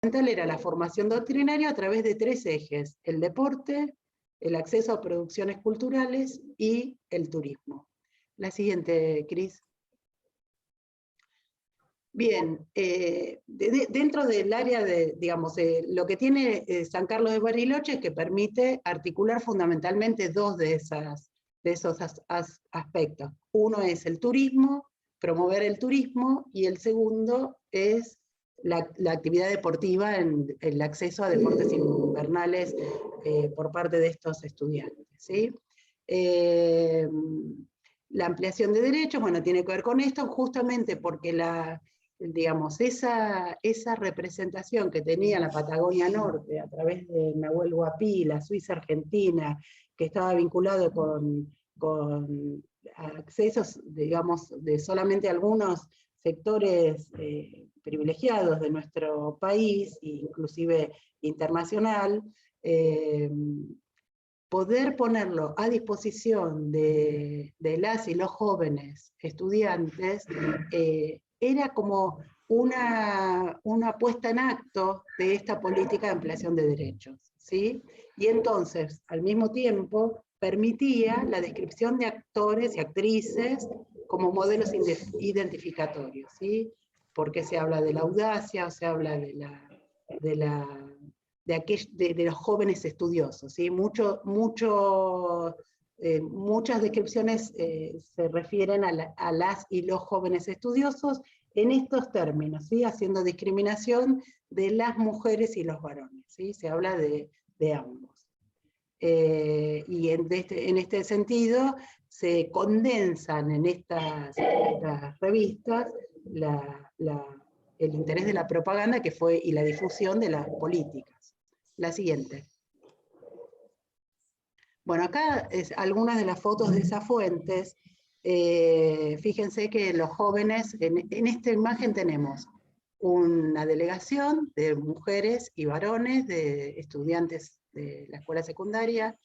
fundamental era la formación doctrinaria a través de 3 ejes: el deporte, el acceso a producciones culturales y el turismo. La siguiente, Cris. Bien, dentro del área de, digamos, lo que tiene San Carlos de Bariloche es que permite articular fundamentalmente 2 de esos aspectos. Uno es el turismo, promover el turismo, y el segundo es la actividad deportiva en el acceso a deportes invernales por parte de estos estudiantes, ¿sí? La ampliación de derechos, bueno, tiene que ver con esto, justamente porque digamos, esa representación que tenía la Patagonia Norte a través de Nahuel Huapi, la Suiza Argentina, que estaba vinculado con accesos, digamos, de solamente algunos sectores privilegiados de nuestro país, inclusive internacional, poder ponerlo a disposición de las y los jóvenes estudiantes, era como una puesta en acto de esta política de ampliación de derechos, ¿sí? Y entonces, al mismo tiempo, permitía la descripción de actores y actrices como modelos identificatorios, ¿sí? Porque se habla de la audacia, o se habla de los jóvenes estudiosos, ¿sí? Muchas descripciones se refieren a las y los jóvenes estudiosos en estos términos, ¿sí? Haciendo discriminación de las mujeres y los varones, ¿sí? Se habla de ambos. Y en este sentido se condensan en estas revistas el interés de la propaganda y la difusión de las políticas. La siguiente. Bueno, acá es algunas de las fotos de esas fuentes. Fíjense que los jóvenes, en esta imagen tenemos una delegación de mujeres y varones, de estudiantes de la escuela secundaria,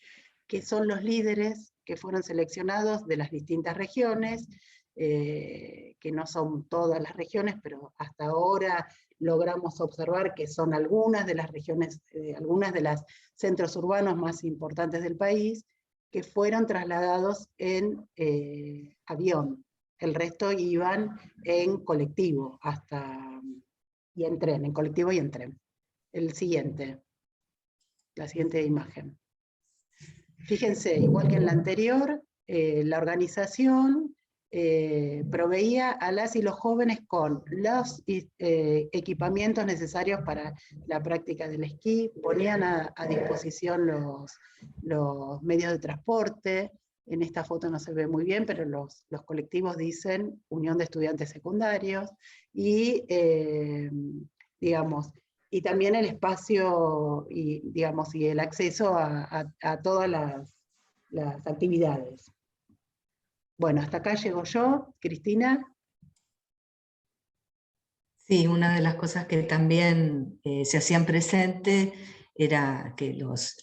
que son los líderes que fueron seleccionados de las distintas regiones, que no son todas las regiones, pero hasta ahora logramos observar que son algunas de las regiones, algunas de los centros urbanos más importantes del país, que fueron trasladados en avión. El resto iban en colectivo y en tren, en colectivo y en tren. La siguiente imagen. Fíjense, igual que en la anterior, la organización proveía a las y los jóvenes con los equipamientos necesarios para la práctica del esquí, ponían a disposición los medios de transporte. En esta foto no se ve muy bien, pero los colectivos dicen Unión de Estudiantes Secundarios, y digamos, y también el espacio digamos, y el acceso a todas las actividades. Bueno, hasta acá llego yo. Cristina. Sí, una de las cosas que también se hacían presente era que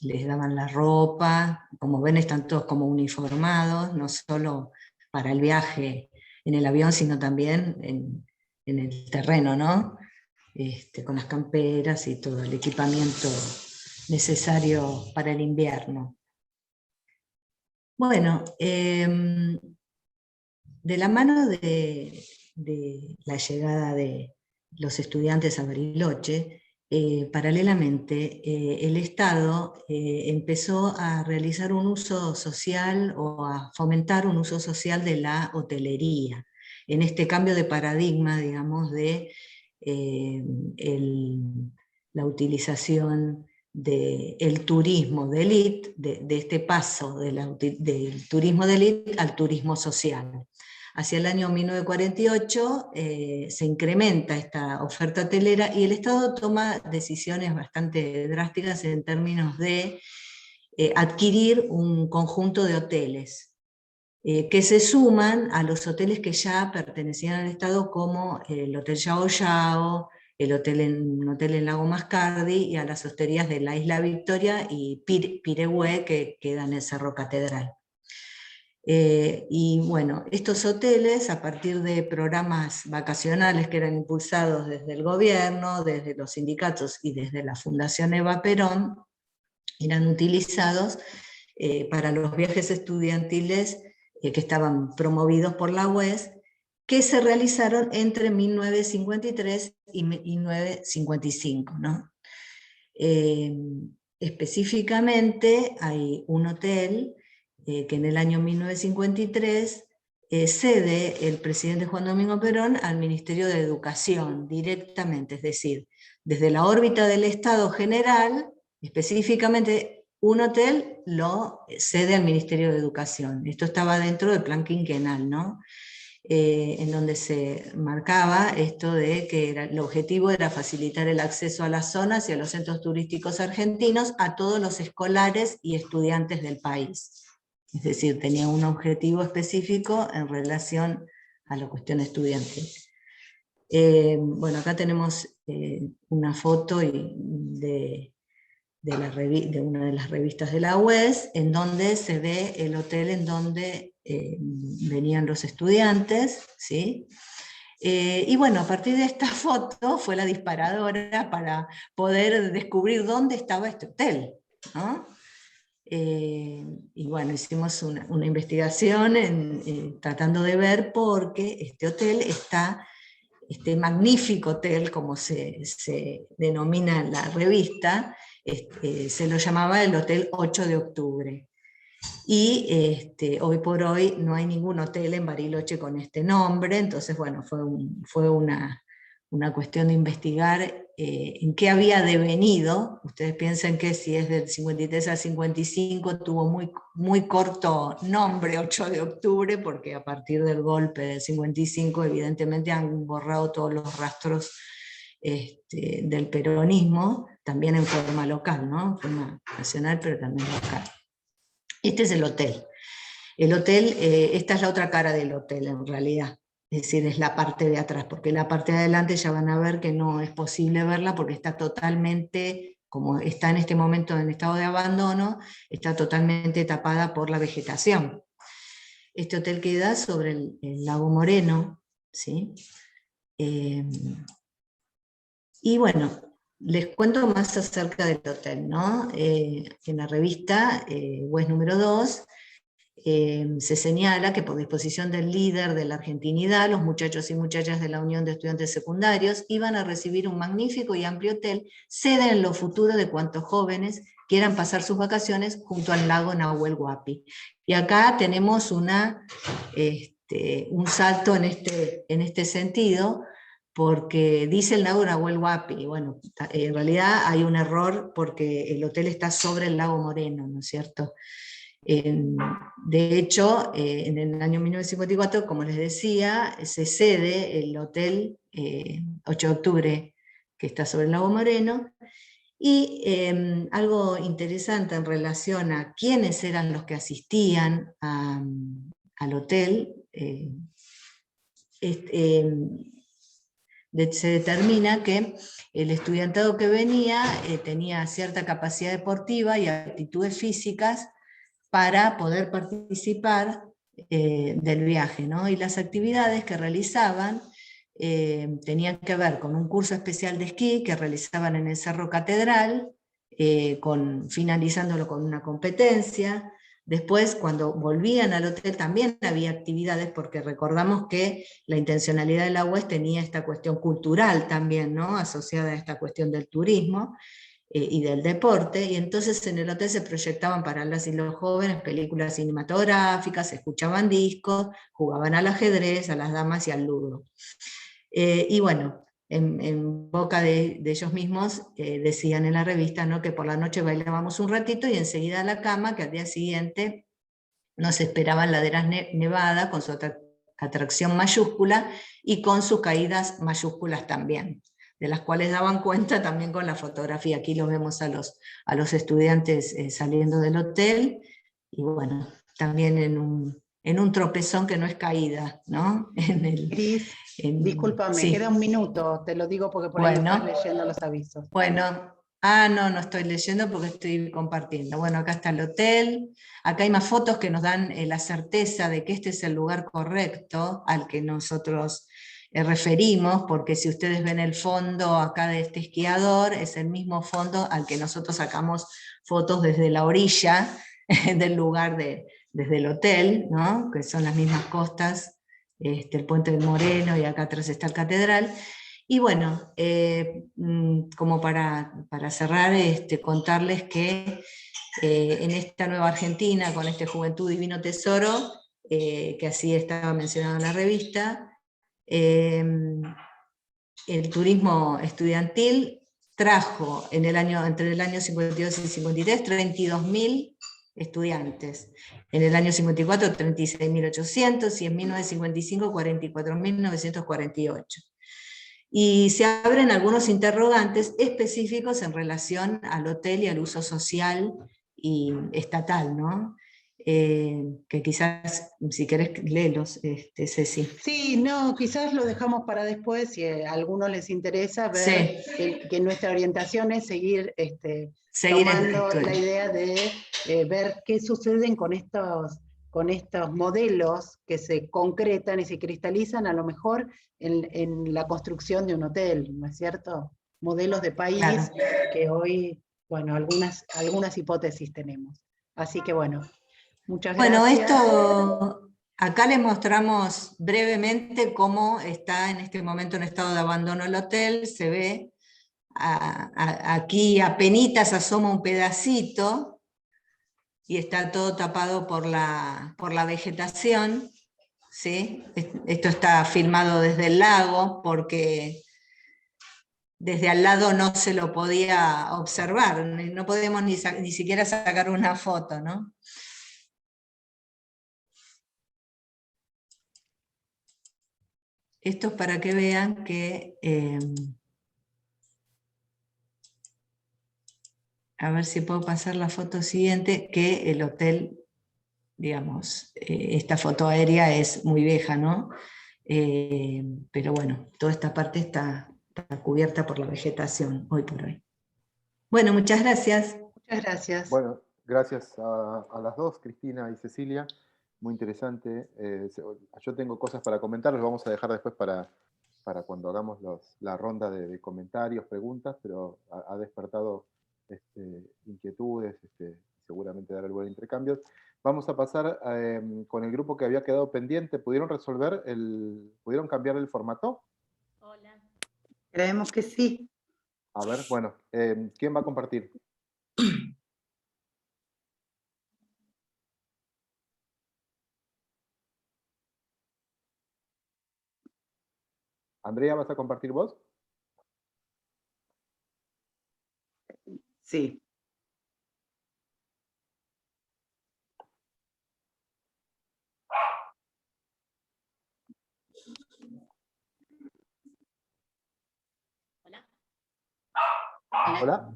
les daban la ropa. Como ven, están todos como uniformados, no solo para el viaje en el avión, sino también en el terreno, ¿no? Con las camperas y todo el equipamiento necesario para el invierno. Bueno, de la mano de la llegada de los estudiantes a Bariloche, paralelamente el Estado empezó a realizar un uso social o a fomentar un uso social de la hotelería, en este cambio de paradigma, digamos, de la utilización del turismo de élite, de este paso del turismo de élite al turismo social. Hacia el año 1948 se incrementa esta oferta hotelera y el Estado toma decisiones bastante drásticas en términos de adquirir un conjunto de hoteles que se suman a los hoteles que ya pertenecían al Estado, como el Hotel Yao Yao, un hotel en Lago Mascardi, y a las hosterías de la Isla Victoria y Pirehue, que quedan en el Cerro Catedral. Y bueno, estos hoteles, a partir de programas vacacionales que eran impulsados desde el gobierno, desde los sindicatos y desde la Fundación Eva Perón, eran utilizados para los viajes estudiantiles que estaban promovidos por la UES, que se realizaron entre 1953 y 1955, ¿no? Específicamente hay un hotel que en el año 1953 cede el presidente Juan Domingo Perón al Ministerio de Educación directamente, es decir, desde la órbita del Estado general, específicamente un hotel lo cede al Ministerio de Educación. Esto estaba dentro del plan quinquenal, ¿no? En donde se marcaba esto de que el objetivo era facilitar el acceso a las zonas y a los centros turísticos argentinos a todos los escolares y estudiantes del país. Es decir, tenía un objetivo específico en relación a la cuestión estudiantil. Bueno, acá tenemos una foto de una de las revistas de la UES, en donde se ve el hotel en donde venían los estudiantes, ¿sí? Y bueno, a partir de esta foto fue la disparadora para poder descubrir dónde estaba este hotel, ¿no? Y bueno, hicimos una investigación tratando de ver por qué este hotel está, este magnífico hotel, como se denomina en la revista, se lo llamaba el Hotel 8 de Octubre. Y hoy por hoy no hay ningún hotel en Bariloche con este nombre, entonces bueno, fue una cuestión de investigar en qué había devenido. Ustedes piensan que si es del 53 al 55 tuvo muy corto nombre 8 de octubre, porque a partir del golpe del 55 evidentemente han borrado todos los rastros del peronismo, también en forma local, ¿no? En forma nacional, pero también local. Este es el hotel. El hotel, esta es la otra cara del hotel en realidad, es decir, es la parte de atrás, porque la parte de adelante ya van a ver que no es posible verla porque está totalmente, como está en este momento en estado de abandono, está totalmente tapada por la vegetación. Este hotel queda sobre el lago Moreno, ¿sí? Y bueno, les cuento más acerca del hotel, ¿no? En la revista UES número 2, se señala que por disposición del líder de la argentinidad, los muchachos y muchachas de la Unión de Estudiantes Secundarios iban a recibir un magnífico y amplio hotel, sede en lo futuro de cuantos jóvenes quieran pasar sus vacaciones junto al lago Nahuel Huapi. Y acá tenemos un salto en este sentido, porque dice el lago Nahuel Huapi, bueno, en realidad hay un error porque el hotel está sobre el lago Moreno, ¿no es cierto? De hecho, en el año 1954, como les decía, se cede el hotel 8 de octubre, que está sobre el lago Moreno, y algo interesante en relación a quiénes eran los que asistían al hotel, se determina que el estudiantado que venía tenía cierta capacidad deportiva y aptitudes físicas para poder participar del viaje, ¿no? Y las actividades que realizaban tenían que ver con un curso especial de esquí que realizaban en el Cerro Catedral, finalizándolo con una competencia. Después, cuando volvían al hotel, también había actividades, porque recordamos que la intencionalidad de la UES tenía esta cuestión cultural también, ¿no? Asociada a esta cuestión del turismo y del deporte, y entonces en el hotel se proyectaban para las y los jóvenes películas cinematográficas, escuchaban discos, jugaban al ajedrez, a las damas y al ludo. Y bueno, en boca de ellos mismos decían en la revista, ¿no?, que por la noche bailábamos un ratito y enseguida a la cama, que al día siguiente nos esperaban laderas nevadas con su atracción mayúscula y con sus caídas mayúsculas también, de las cuales daban cuenta también con la fotografía. Aquí los vemos a los estudiantes saliendo del hotel, y bueno, también en un tropezón que no es caída, ¿no? Cris, discúlpame, sí. queda un minuto, te lo digo porque por ahí estás leyendo los avisos. Bueno, Ah, no, no estoy leyendo porque estoy compartiendo. Bueno, acá está el hotel. Acá hay más fotos que nos dan la certeza de que este es el lugar correcto al que nosotros referimos, porque si ustedes ven el fondo acá de este esquiador, es el mismo fondo al que nosotros sacamos fotos desde la orilla del lugar, desde el hotel, ¿no? Que son las mismas costas, el Puente del Moreno, y acá atrás está la catedral. Y bueno, como para cerrar, contarles que en esta nueva Argentina, con este Juventud Divino Tesoro, que así estaba mencionado en la revista, el turismo estudiantil trajo entre el año 52 y 53 32.000 estudiantes. En el año 54, 36.800, y en 1955, 44.948. Y se abren algunos interrogantes específicos en relación al hotel y al uso social y estatal, ¿no? Que quizás, si querés, léelos, Ceci. Sí, no, quizás lo dejamos para después, si a algunos les interesa ver que nuestra orientación es seguir, Seguir tomando la idea de ver qué suceden con estos modelos que se concretan y se cristalizan a lo mejor en la construcción de un hotel, ¿no es cierto? Modelos de país Claro. que hoy, bueno, algunas hipótesis tenemos. Así que bueno, muchas Bueno, gracias. acá les mostramos brevemente cómo está en este momento en estado de abandono el hotel. Se ve, aquí apenitas asoma un pedacito, y está todo tapado por la vegetación, ¿sí? Esto está filmado desde el lago, porque desde al lado no se lo podía observar, no podemos ni siquiera sacar una foto, ¿no? Esto es para que vean que, a ver si puedo pasar la foto siguiente, que el hotel, digamos, esta foto aérea es muy vieja, ¿no? Pero bueno, toda esta parte está cubierta por la vegetación hoy por hoy. Bueno, muchas gracias. Muchas gracias. Bueno, gracias a las dos, Cristina y Cecilia. Muy interesante. Yo tengo cosas para comentar, los vamos a dejar después para cuando hagamos la ronda de comentarios, preguntas, pero ha despertado inquietudes, seguramente dará lugar a intercambios. Vamos a pasar con el grupo que había quedado pendiente. ¿Pudieron pudieron cambiar el formato? Hola. Creemos que sí. A ver, bueno, ¿quién va a compartir? Andrea, ¿vas a compartir vos? Sí. Hola. Hola.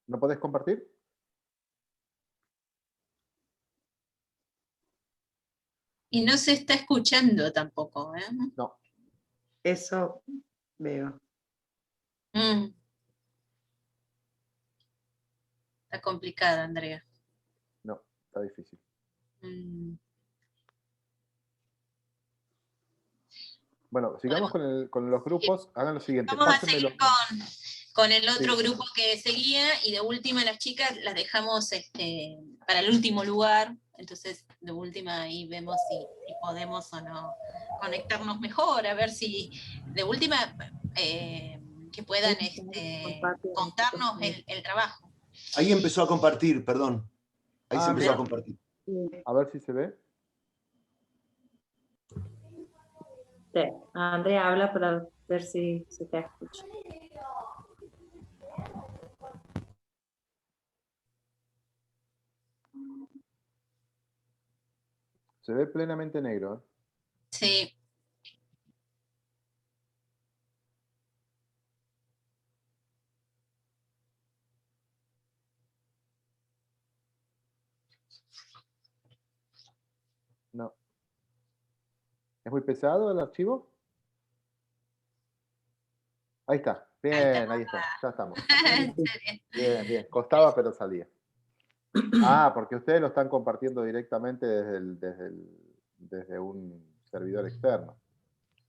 ¿No podés compartir? Y no se está escuchando tampoco, ¿eh? No. Eso veo. Está complicada, Andrea. No, está difícil. Bueno, sigamos con los grupos. Hagan lo siguiente. Vamos a seguir con el otro grupo que seguía, y de última las chicas las dejamos para el último lugar. Entonces, de última ahí vemos si podemos o no conectarnos mejor, a ver si de última que puedan contarnos el trabajo. Ahí empezó a compartir, perdón. Ahí se empezó a compartir. A ver si se ve. Sí. Andrea habla para ver si se te escucha. Se ve plenamente negro. Sí. No. ¿Es muy pesado el archivo? Ahí está. Bien, ahí está. Ya estamos. Bien, bien. Costaba, pero salía. Ah, porque ustedes lo están compartiendo directamente desde un servidor externo.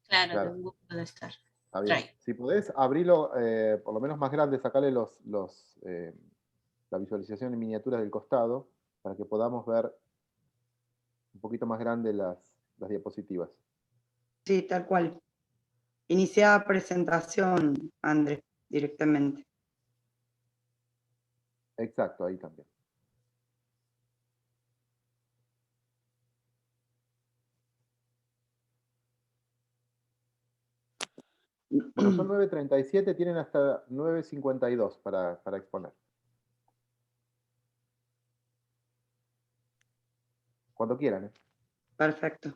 Claro, Claro. de Google puede estar. Está bien. Drive. Si podés abrirlo, por lo menos más grande, sacarle la visualización en miniaturas del costado para que podamos ver un poquito más grande las diapositivas. Sí, tal cual. Iniciar presentación, Andrés, directamente. Exacto, ahí también. Bueno, son 9:37, tienen hasta 9:52 para exponer. Cuando quieran, ¿eh? Perfecto.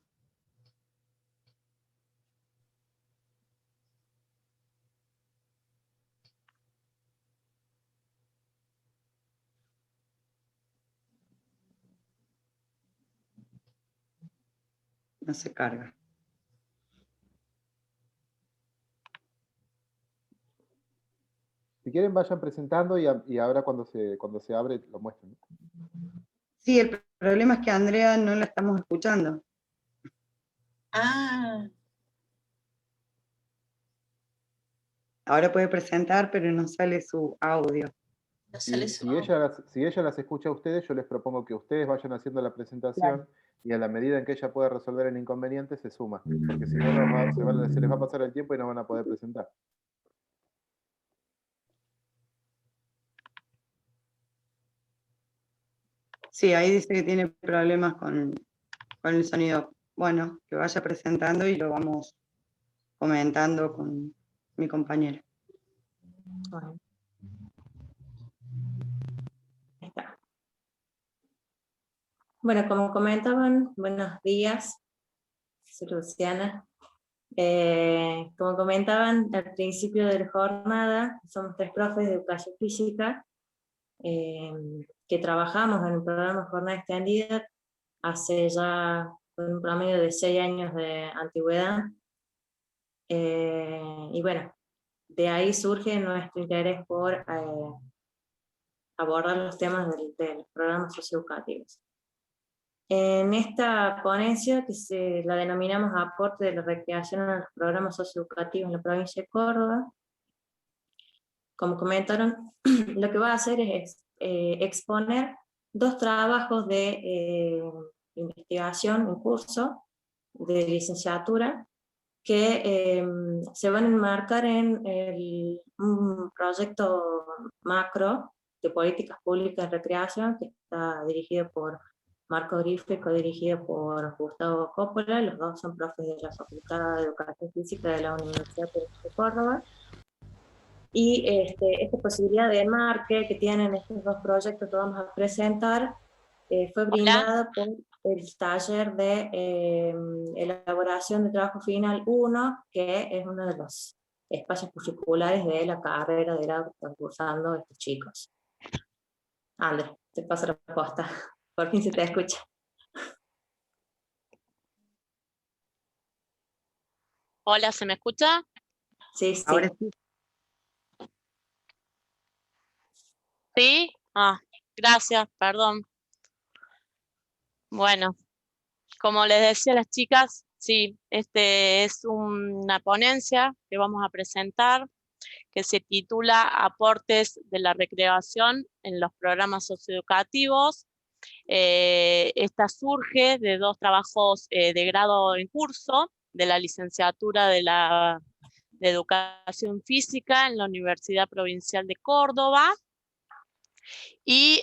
No se carga. Si quieren, vayan presentando y ahora cuando se abre lo muestran. Sí, el problema es que a Andrea no la estamos escuchando. Ah, Ahora puede presentar, pero no sale su audio. no sale Y su si ella las escucha a ustedes, yo les propongo que ustedes vayan haciendo la presentación y a la medida en que ella pueda resolver el inconveniente, se suma. Porque si no, se les va a pasar el tiempo y no van a poder presentar. Sí, ahí dice que tiene problemas con el sonido. Bueno, que vaya presentando y lo vamos comentando con mi compañera. Bueno. Ahí está. Bueno, como comentaban, buenos días, soy Luciana. Como comentaban al principio de la jornada, somos 3 profes de educación física que trabajamos en el programa Jornada Extendida hace ya un promedio de 6 años de antigüedad. Y bueno, de ahí surge nuestro interés por abordar los temas de los programas socioeducativos. En esta ponencia, que la denominamos Aporte de la Recreación a los Programas Socioeducativos en la provincia de Córdoba, como comentaron, lo que va a hacer es exponer 2 trabajos de investigación en curso de licenciatura que se van a enmarcar en un proyecto macro de políticas públicas de recreación que está dirigido por Marco Grifo y codirigido por Gustavo Coppola. Los 2 son profes de la Facultad de Educación Física de la Universidad de Córdoba. Y esta posibilidad de enmarque que tienen estos 2 proyectos que vamos a presentar fue brindada por el taller de elaboración de trabajo final 1, que es uno de los espacios curriculares de la carrera de grado que están cursando estos chicos. Andrés, te paso la posta, por fin se te escucha. Hola, ¿se me escucha? Sí, sí. Ahora sí. ¿Sí? Gracias, perdón. Bueno, como les decía a las chicas, sí, es una ponencia que vamos a presentar que se titula Aportes de la recreación en los programas socioeducativos. Esta surge de 2 trabajos de grado en curso de la licenciatura de Educación Física en la Universidad Provincial de Córdoba. Y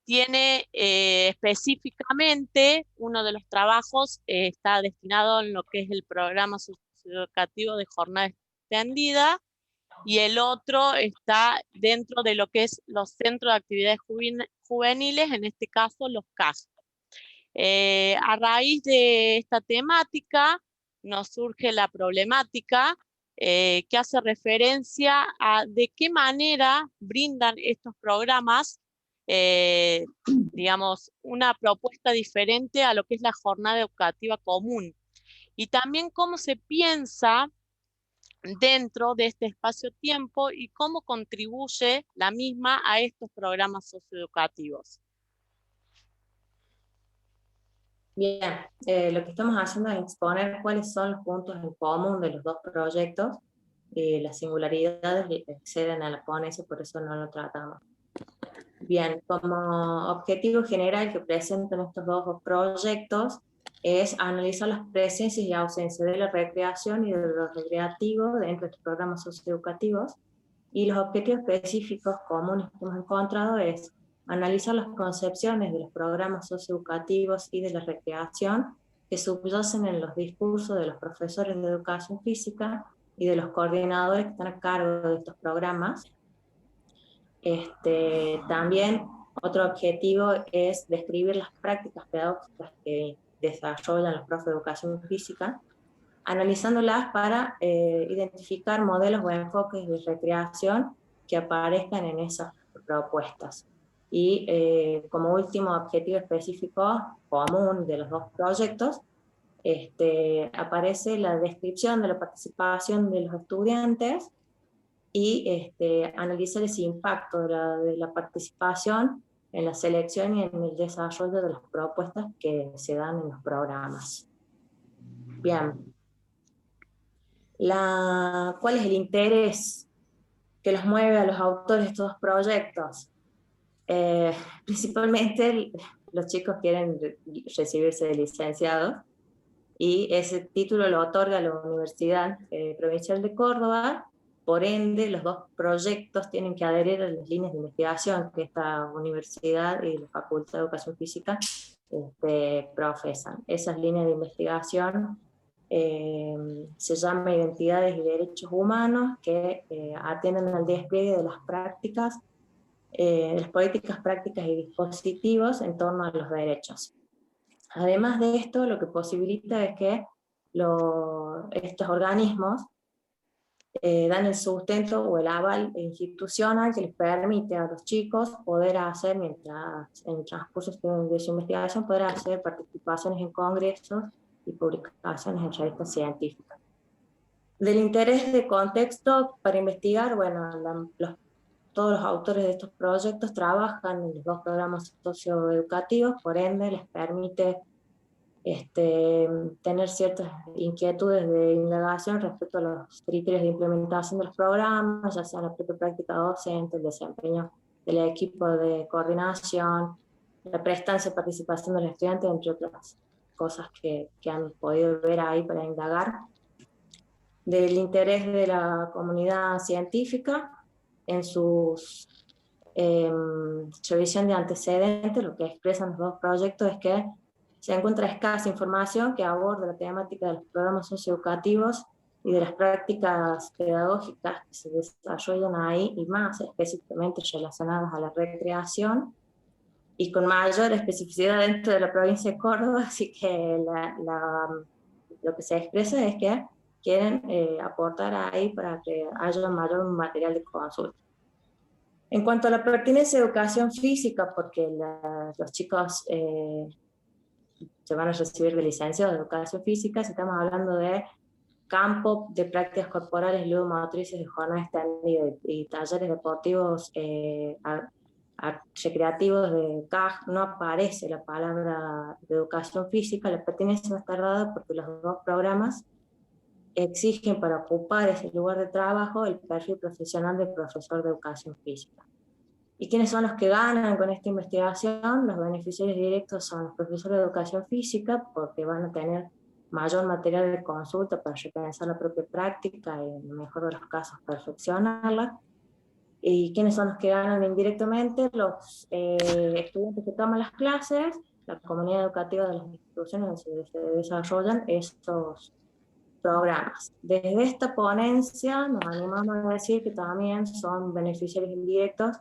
tiene específicamente, uno de los trabajos está destinado en lo que es el programa socioeducativo de jornada extendida, y el otro está dentro de lo que es los centros de actividades juveniles, en este caso los CAJ. A raíz de esta temática nos surge la problemática que hace referencia a de qué manera brindan estos programas digamos, una propuesta diferente a lo que es la jornada educativa común. Y también cómo se piensa dentro de este espacio-tiempo y cómo contribuye la misma a estos programas socioeducativos. Bien, lo que estamos haciendo es exponer cuáles son los puntos en común de los dos proyectos. Las singularidades exceden a la ponencia, por eso no lo tratamos. Bien, como objetivo general que presentan estos dos proyectos es analizar las presencias y ausencias de la recreación y de lo recreativo dentro de estos programas socioeducativos, y los objetivos específicos comunes que hemos encontrado es analizar las concepciones de los programas socioeducativos y de la recreación que subyacen en los discursos de los profesores de educación física y de los coordinadores que están a cargo de estos programas. También otro objetivo es describir las prácticas pedagógicas que desarrollan los profes de educación física, analizándolas para identificar modelos o enfoques de recreación que aparezcan en esas propuestas. Y como último objetivo específico común de los dos proyectos, aparece la descripción de la participación de los estudiantes y analizar ese impacto de la participación en la selección y en el desarrollo de las propuestas que se dan en los programas. Bien. ¿Cuál es el interés que los mueve a los autores de estos dos proyectos? Principalmente los chicos quieren recibirse de licenciados, y ese título lo otorga la Universidad Provincial de Córdoba. Por ende, los dos proyectos tienen que adherir a las líneas de investigación que esta universidad y la Facultad de Educación Física profesan. Esas líneas de investigación se llama Identidades y Derechos Humanos, que atienden al despliegue de las prácticas, las políticas, prácticas y dispositivos en torno a los derechos. Además de esto, lo que posibilita es que estos organismos dan el sustento o el aval institucional que les permite a los chicos poder hacer, mientras en el transcurso de su investigación, poder hacer participaciones en congresos y publicaciones en revistas científicas. Del interés de contexto para investigar, bueno, todos los autores de estos proyectos trabajan en los dos programas socioeducativos, por ende les permite tener ciertas inquietudes de indagación respecto a los criterios de implementación de los programas, ya sea la propia práctica docente, el desempeño del equipo de coordinación, la prestancia de participación del estudiante, entre otras cosas que han podido ver ahí para indagar. Del interés de la comunidad científica en sus revisión de antecedentes, lo que expresan los dos proyectos es que se encuentra escasa información que aborda la temática de los programas socioeducativos y de las prácticas pedagógicas que se desarrollan ahí, y más específicamente relacionadas a la recreación, y con mayor especificidad dentro de la provincia de Córdoba, así que lo que se expresa es que quieren aportar ahí para que haya mayor material de consulta. En cuanto a la pertinencia de educación física, porque los chicos se van a recibir de licencia de educación física, si estamos hablando de campo de prácticas corporales ludomotrices de jornada extendida y talleres deportivos recreativos de CAG, no aparece la palabra de educación física. La pertinencia va a estar dada porque los dos programas exigen para ocupar ese lugar de trabajo el perfil profesional del profesor de educación física. ¿Y quiénes son los que ganan con esta investigación? Los beneficiarios directos son los profesores de educación física, porque van a tener mayor material de consulta para repensar la propia práctica y, en el mejor de los casos, perfeccionarla. ¿Y quiénes son los que ganan indirectamente? Los estudiantes que toman las clases, la comunidad educativa de las instituciones donde se desarrollan estos programas. Desde esta ponencia nos animamos a decir que también son beneficiarios indirectos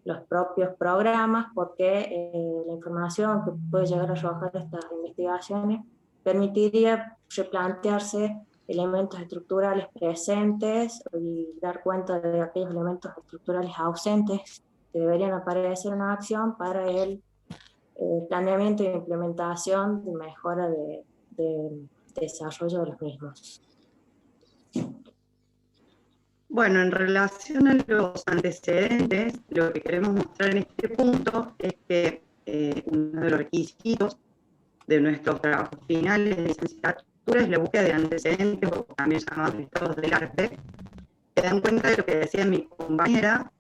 los propios programas, porque la información que puede llegar a arrojar estas investigaciones permitiría replantearse elementos estructurales presentes y dar cuenta de aquellos elementos estructurales ausentes deberían aparecer en acción para el planeamiento e implementación de mejora de desarrollo de los mismos. Bueno, en relación a los antecedentes, lo que queremos mostrar en este punto es que uno de los requisitos de nuestros trabajos finales de licenciatura es la búsqueda de antecedentes, o también llamados estados del arte, que dan cuenta de lo que decía mi compañera,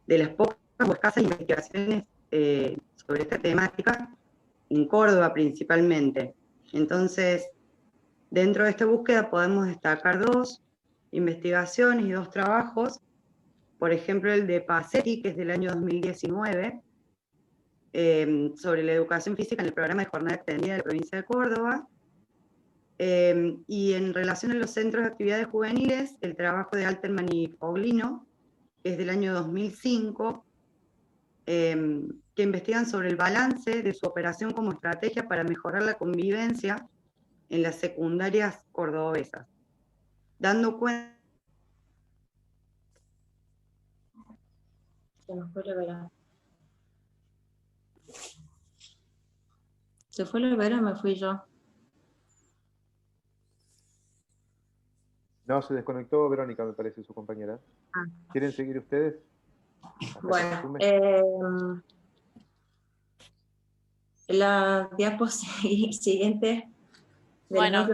de las pocas o escasas investigaciones sobre esta temática, en Córdoba principalmente. Entonces, dentro de esta búsqueda podemos destacar 2 investigaciones y 2 trabajos, por ejemplo el de Pacetti, que es del año 2019, sobre la educación física en el programa de jornada extendida de la provincia de Córdoba, y en relación a los centros de actividades juveniles, el trabajo de Alterman y Foglino, que es del año 2005, que investigan sobre el balance de su operación como estrategia para mejorar la convivencia en las secundarias cordobesas, dando cuenta. Se nos fue la Vera. ¿Se fue la Vera o me fui yo? No, se desconectó Verónica, me parece, su compañera. ¿Quieren seguir ustedes? Bueno, la diapositiva siguiente de Bueno,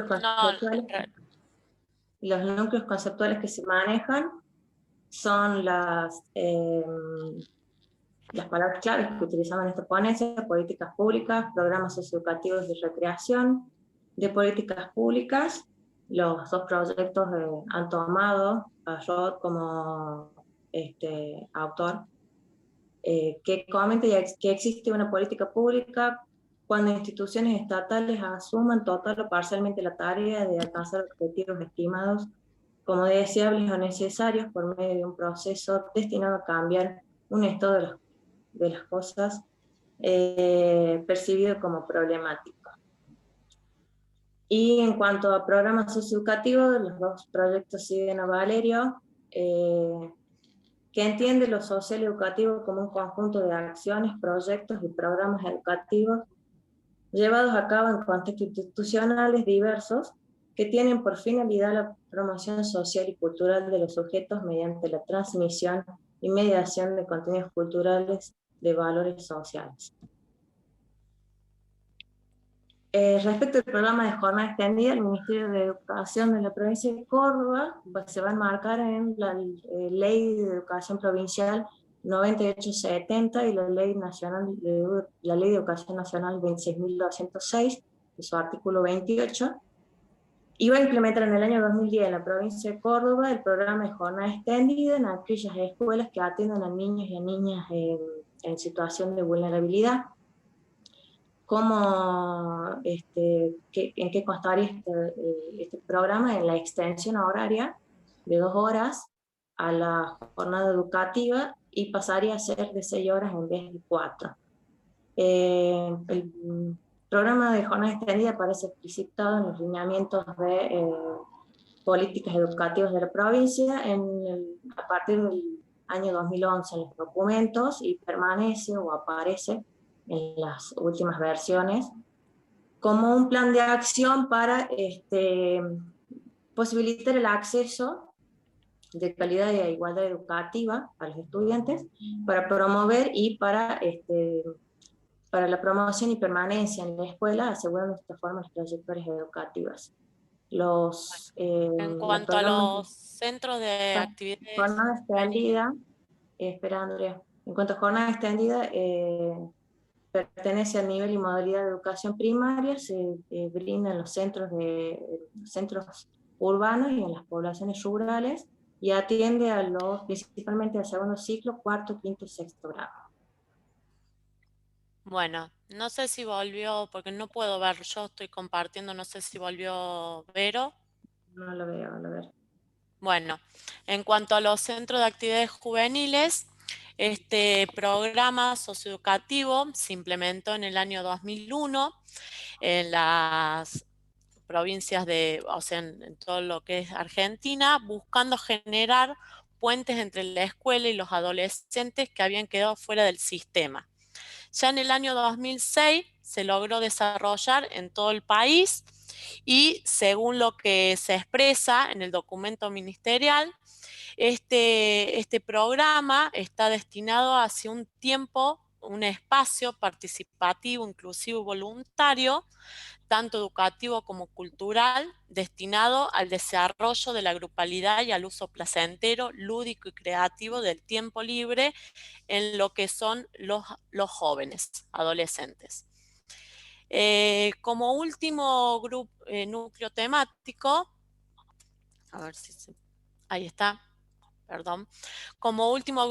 los núcleos conceptuales que se manejan son las palabras claves que utilizamos en esta ponencia: políticas públicas, programas socioeducativos de recreación, de políticas públicas. Los 2 proyectos han tomado a Rod como autor, que comenta que existe una política pública cuando instituciones estatales asuman total o parcialmente la tarea de alcanzar objetivos estimados como deseables o necesarios por medio de un proceso destinado a cambiar un estado de las cosas percibido como problemático. Y en cuanto a programas socioeducativos, los 2 proyectos siguen a Valerio, que entiende lo social educativo como un conjunto de acciones, proyectos y programas educativos llevados a cabo en contextos institucionales diversos que tienen por finalidad la promoción social y cultural de los sujetos mediante la transmisión y mediación de contenidos culturales de valores sociales. Respecto al programa de jornada extendida, el Ministerio de Educación de la provincia de Córdoba se va a enmarcar en la Ley de Educación Provincial 9870 y la Ley de Educación Nacional 26.206, de su artículo 28, y va a implementar en el año 2010 en la provincia de Córdoba el programa de jornada extendida en aquellas escuelas que atienden a niños y a niñas en situación de vulnerabilidad. ¿En qué constaría este programa? En la extensión horaria de 2 horas a la jornada educativa, y pasaría a ser de 6 horas en vez de 4. El programa de jornada extendida aparece explicitado en los lineamientos de políticas educativas de la provincia a partir del año 2011 en los documentos, y permanece o aparece en las últimas versiones como un plan de acción para posibilitar el acceso de calidad y igualdad educativa a los estudiantes, para promover y para la promoción y permanencia en la escuela, asegurando de esta forma las trayectorias educativas. En cuanto a los centros de actividades... Jornada extendida, espera Andrea, en cuanto a jornada extendida, pertenece al nivel y modalidad de educación primaria, se brinda en los centros urbanos y en las poblaciones rurales, y atiende principalmente al segundo ciclo, 4., 5. y 6. grado. Bueno, no sé si volvió, porque no puedo ver, yo estoy compartiendo, no sé si volvió Vero. No lo veo, a ver. Bueno, en cuanto a los centros de actividades juveniles, este programa socioeducativo se implementó en el año 2001 en las provincias en todo lo que es Argentina, buscando generar puentes entre la escuela y los adolescentes que habían quedado fuera del sistema. Ya en el año 2006 se logró desarrollar en todo el país y según lo que se expresa en el documento ministerial, este programa está destinado hacia un tiempo, un espacio participativo, inclusivo y voluntario, tanto educativo como cultural, destinado al desarrollo de la grupalidad y al uso placentero, lúdico y creativo del tiempo libre en lo que son los jóvenes, adolescentes. Como último núcleo temático, a ver si ahí está, perdón. Como último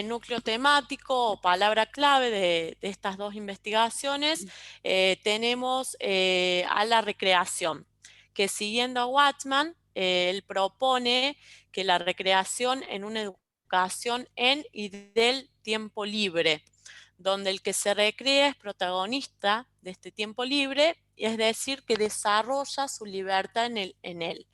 núcleo temático o palabra clave de estas dos investigaciones, tenemos a la recreación, que siguiendo a Watman, él propone que la recreación en una educación en y del tiempo libre, donde el que se recrea es protagonista de este tiempo libre, es decir, que desarrolla su libertad en él.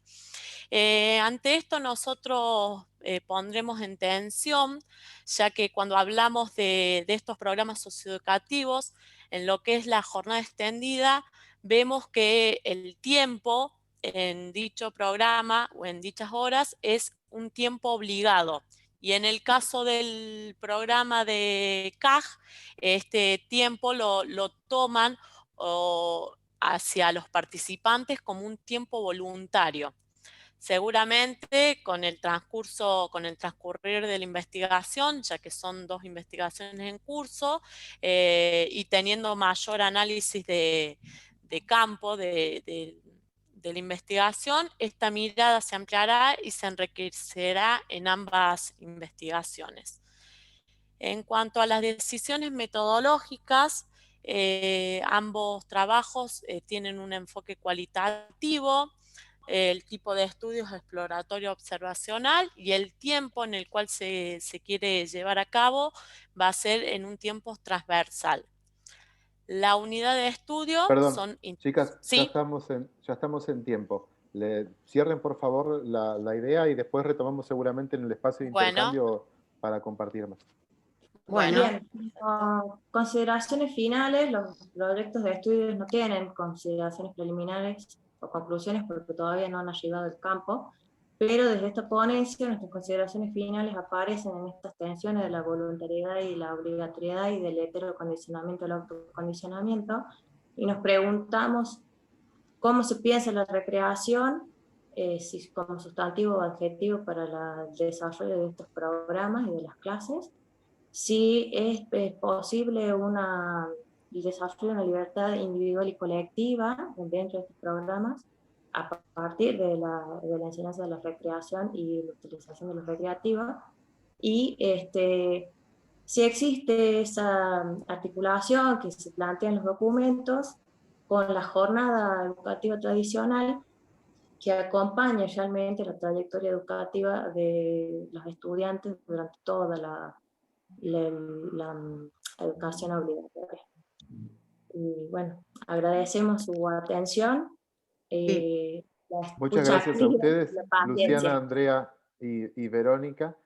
Ante esto nosotros pondremos en tensión, ya que cuando hablamos de estos programas socioeducativos, en lo que es la jornada extendida, vemos que el tiempo en dicho programa o en dichas horas es un tiempo obligado. Y en el caso del programa de CAG, este tiempo lo toman hacia los participantes como un tiempo voluntario. Seguramente con el transcurrir de la investigación, ya que son dos investigaciones en curso, y teniendo mayor análisis de campo de la investigación, esta mirada se ampliará y se enriquecerá en ambas investigaciones. En cuanto a las decisiones metodológicas, ambos trabajos tienen un enfoque cualitativo, el tipo de estudio es exploratorio observacional y el tiempo en el cual se quiere llevar a cabo va a ser en un tiempo transversal. La unidad de estudio Perdón, chicas, ¿sí? ya estamos en tiempo. Cierren por favor la idea y después retomamos seguramente en el espacio de intercambio para compartir más. Bueno. Bien, consideraciones finales, los proyectos de estudios no tienen consideraciones preliminares o conclusiones porque todavía no han llegado al campo, pero desde esta ponencia nuestras consideraciones finales aparecen en estas tensiones de la voluntariedad y la obligatoriedad y del heterocondicionamiento al autocondicionamiento, y nos preguntamos cómo se piensa la recreación, si como sustantivo o adjetivo para el desarrollo de estos programas y de las clases, si es posible el desarrollo de una libertad individual y colectiva dentro de estos programas a partir de la enseñanza de la recreación y la utilización de la recreativa, y si existe esa articulación que se plantea en los documentos con la jornada educativa tradicional que acompaña realmente la trayectoria educativa de los estudiantes durante toda la educación obligatoria. Y bueno, agradecemos su atención. Muchas gracias a ustedes, Luciana, Andrea y Verónica.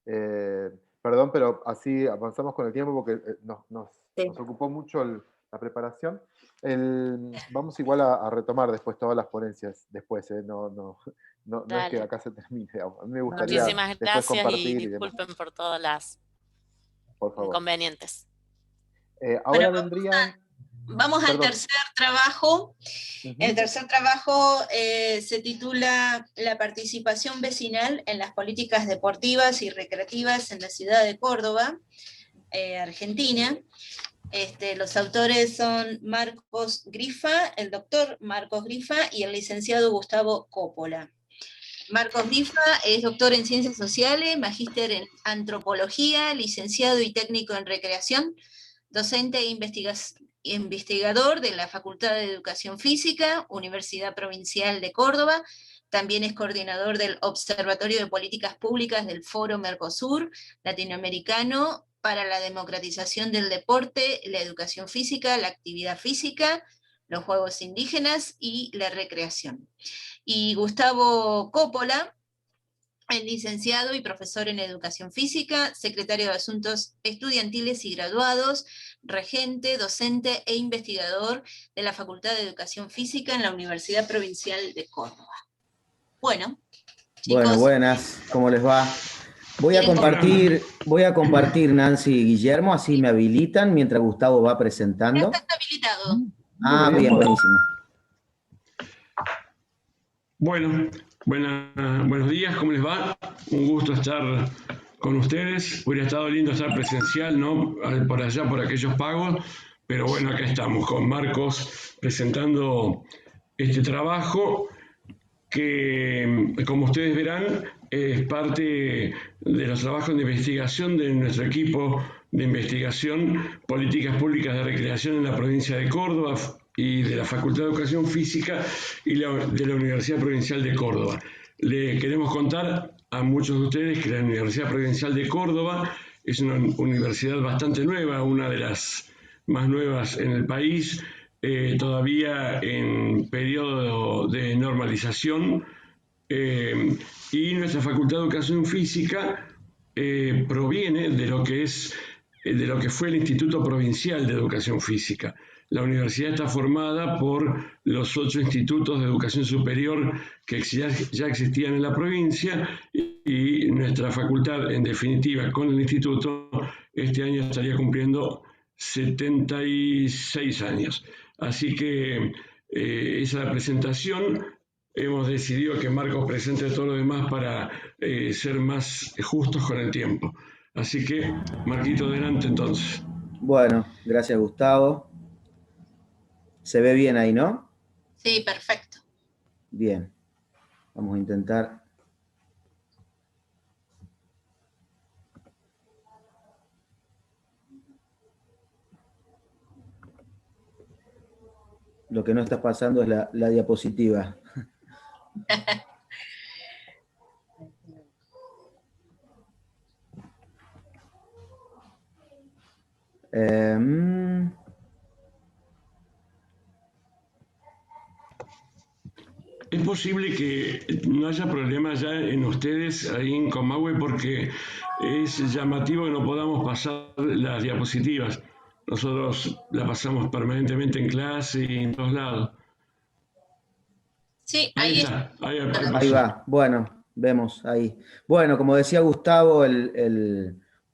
Perdón, pero así avanzamos con el tiempo porque nos ocupó mucho la preparación. Vamos igual a retomar después todas las ponencias, después, no es que acá se termine. A mí me gustaría Muchísimas después compartir y disculpen por todas las inconvenientes. Ahora vendrían... Vamos al tercer trabajo. El tercer trabajo se titula La participación vecinal en las políticas deportivas y recreativas en la ciudad de Córdoba, Argentina. Los autores son Marcos Grifa, el doctor Marcos Grifa y el licenciado Gustavo Coppola. Marcos Grifa es doctor en Ciencias Sociales, magíster en Antropología, licenciado y técnico en Recreación, docente e investigador de la Facultad de Educación Física, Universidad Provincial de Córdoba. También es coordinador del Observatorio de Políticas Públicas del Foro Mercosur Latinoamericano para la democratización del deporte, la educación física, la actividad física, los juegos indígenas y la recreación. Y Gustavo Coppola Es licenciado y profesor en Educación Física, secretario de Asuntos Estudiantiles y Graduados, regente, docente e investigador de la Facultad de Educación Física en la Universidad Provincial de Córdoba. Bueno, chicos. Bueno, buenas, ¿cómo les va? Voy a compartir, Nancy y Guillermo, así me habilitan mientras Gustavo va presentando. Ya estás habilitado. Ah, bien, buenísimo. Bueno, buenos días, ¿cómo les va? Un gusto estar con ustedes. Hubiera estado lindo estar presencial, ¿no? Por allá, por aquellos pagos, pero bueno, acá estamos con Marcos presentando este trabajo que, como ustedes verán, es parte de los trabajos de investigación de nuestro equipo de investigación, políticas públicas de recreación en la provincia de Córdoba y de la Facultad de Educación Física y de la Universidad Provincial de Córdoba. Le queremos contar a muchos de ustedes que la Universidad Provincial de Córdoba es una universidad bastante nueva, una de las más nuevas en el país, todavía en periodo de normalización, y nuestra Facultad de Educación Física proviene de lo que fue el Instituto Provincial de Educación Física. La universidad está formada por los 8 institutos de educación superior que ya existían en la provincia y nuestra facultad, en definitiva, con el instituto, este año estaría cumpliendo 76 años. Así que esa es la presentación. Hemos decidido que Marcos presente todo lo demás para ser más justos con el tiempo. Así que, Marquito, adelante entonces. Bueno, gracias Gustavo. ¿Se ve bien ahí, no? Sí, perfecto. Bien. Vamos a intentar. Lo que no está pasando es la diapositiva. Es posible que no haya problema ya en ustedes ahí en Comahue porque es llamativo que no podamos pasar las diapositivas. Nosotros la pasamos permanentemente en clase y en todos lados. Sí, ahí está. Ahí va. Bueno, vemos ahí. Bueno, como decía Gustavo,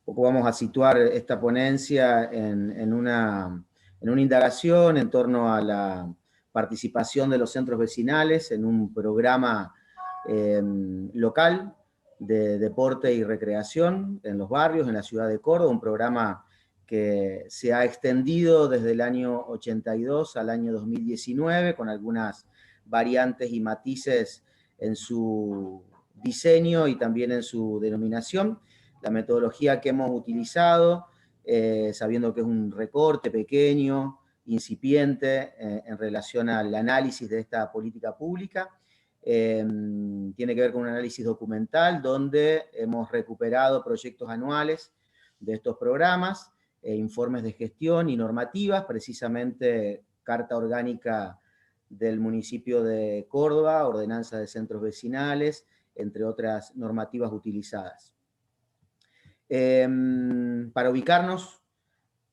poco vamos a situar esta ponencia en una indagación en torno a la participación de los centros vecinales en un programa local de deporte y recreación en los barrios, en la ciudad de Córdoba, un programa que se ha extendido desde el año 82 al año 2019, con algunas variantes y matices en su diseño y también en su denominación. La metodología que hemos utilizado, sabiendo que es un recorte pequeño, incipiente, en relación al análisis de esta política pública, tiene que ver con un análisis documental donde hemos recuperado proyectos anuales de estos programas, informes de gestión y normativas, precisamente Carta Orgánica del municipio de Córdoba, Ordenanza de Centros Vecinales, entre otras normativas utilizadas. Para ubicarnos,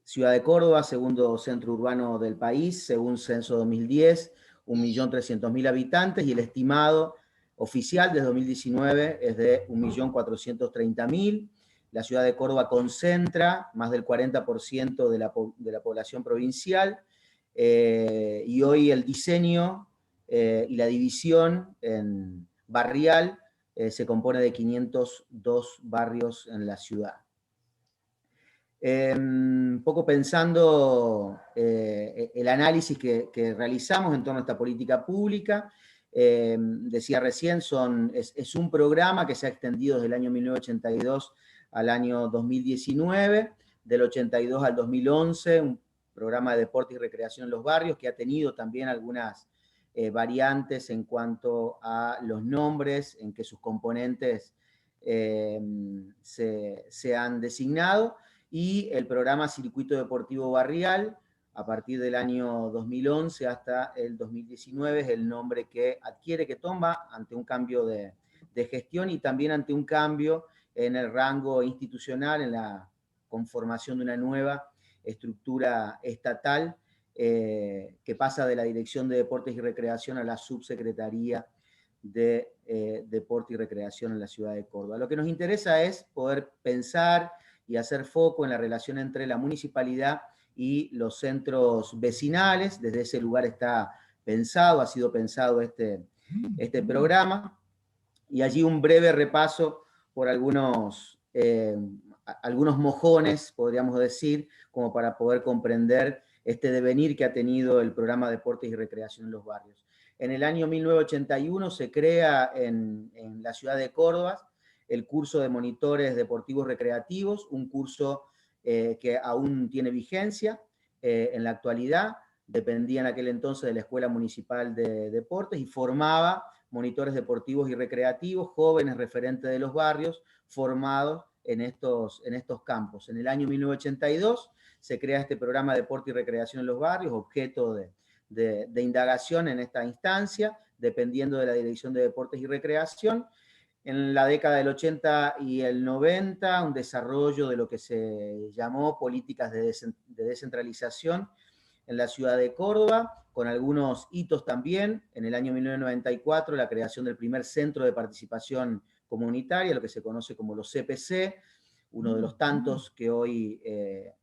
Ciudad de Córdoba, segundo centro urbano del país, según Censo 2010, 1.300.000 habitantes, y el estimado oficial de 2019 es de 1.430.000. La ciudad de Córdoba concentra más del 40% de la población provincial, y hoy el diseño y la división en barrial se compone de 502 barrios en la ciudad. Un poco pensando el análisis que realizamos en torno a esta política pública, decía recién, es un programa que se ha extendido desde el año 1982 al año 2019, del 82 al 2011, un programa de deporte y recreación en los barrios que ha tenido también algunas variantes en cuanto a los nombres en que sus componentes se han designado, y el programa Circuito Deportivo Barrial, a partir del año 2011 hasta el 2019, es el nombre que adquiere, que toma ante un cambio de de gestión y también ante un cambio en el rango institucional, en la conformación de una nueva estructura estatal que pasa de la Dirección de Deportes y Recreación a la Subsecretaría de Deporte y Recreación en la ciudad de Córdoba. Lo que nos interesa es poder pensar y hacer foco en la relación entre la municipalidad y los centros vecinales. Desde ese lugar está pensado, ha sido pensado este programa, y allí un breve repaso por algunos mojones, podríamos decir, como para poder comprender este devenir que ha tenido el programa Deportes y Recreación en los Barrios. En el año 1981 se crea en la ciudad de Córdoba el curso de monitores deportivos recreativos, un curso que aún tiene vigencia en la actualidad, dependía en aquel entonces de la Escuela Municipal de Deportes y formaba monitores deportivos y recreativos, jóvenes referentes de los barrios, formados en estos campos. En el año 1982 se crea este programa de Deporte y Recreación en los Barrios, objeto de indagación en esta instancia, dependiendo de la Dirección de Deportes y Recreación. En la década del 80 y el 90, un desarrollo de lo que se llamó políticas de descentralización en la ciudad de Córdoba, con algunos hitos también. En el año 1994, la creación del primer centro de participación comunitaria, lo que se conoce como los CPC, uno de los tantos que hoy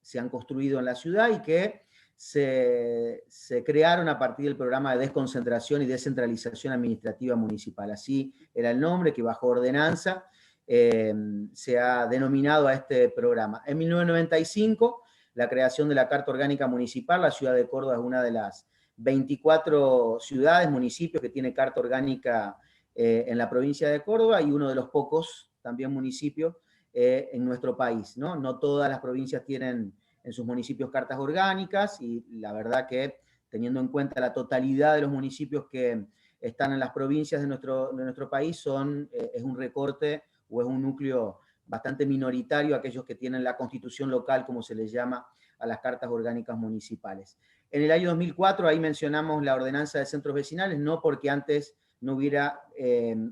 se han construido en la ciudad y que se crearon a partir del programa de desconcentración y descentralización administrativa municipal. Así era el nombre que bajo ordenanza se ha denominado a este programa. En 1995, la creación de la Carta Orgánica Municipal. La ciudad de Córdoba es una de las 24 ciudades, municipios que tiene Carta Orgánica en la provincia de Córdoba y uno de los pocos también municipios en nuestro país, ¿no? No todas las provincias tienen en sus municipios cartas orgánicas y la verdad que teniendo en cuenta la totalidad de los municipios que están en las provincias de nuestro país es un recorte o es un núcleo bastante minoritario aquellos que tienen la constitución local, como se les llama a las cartas orgánicas municipales. En el año 2004, ahí mencionamos la ordenanza de centros vecinales, no porque antes no hubiera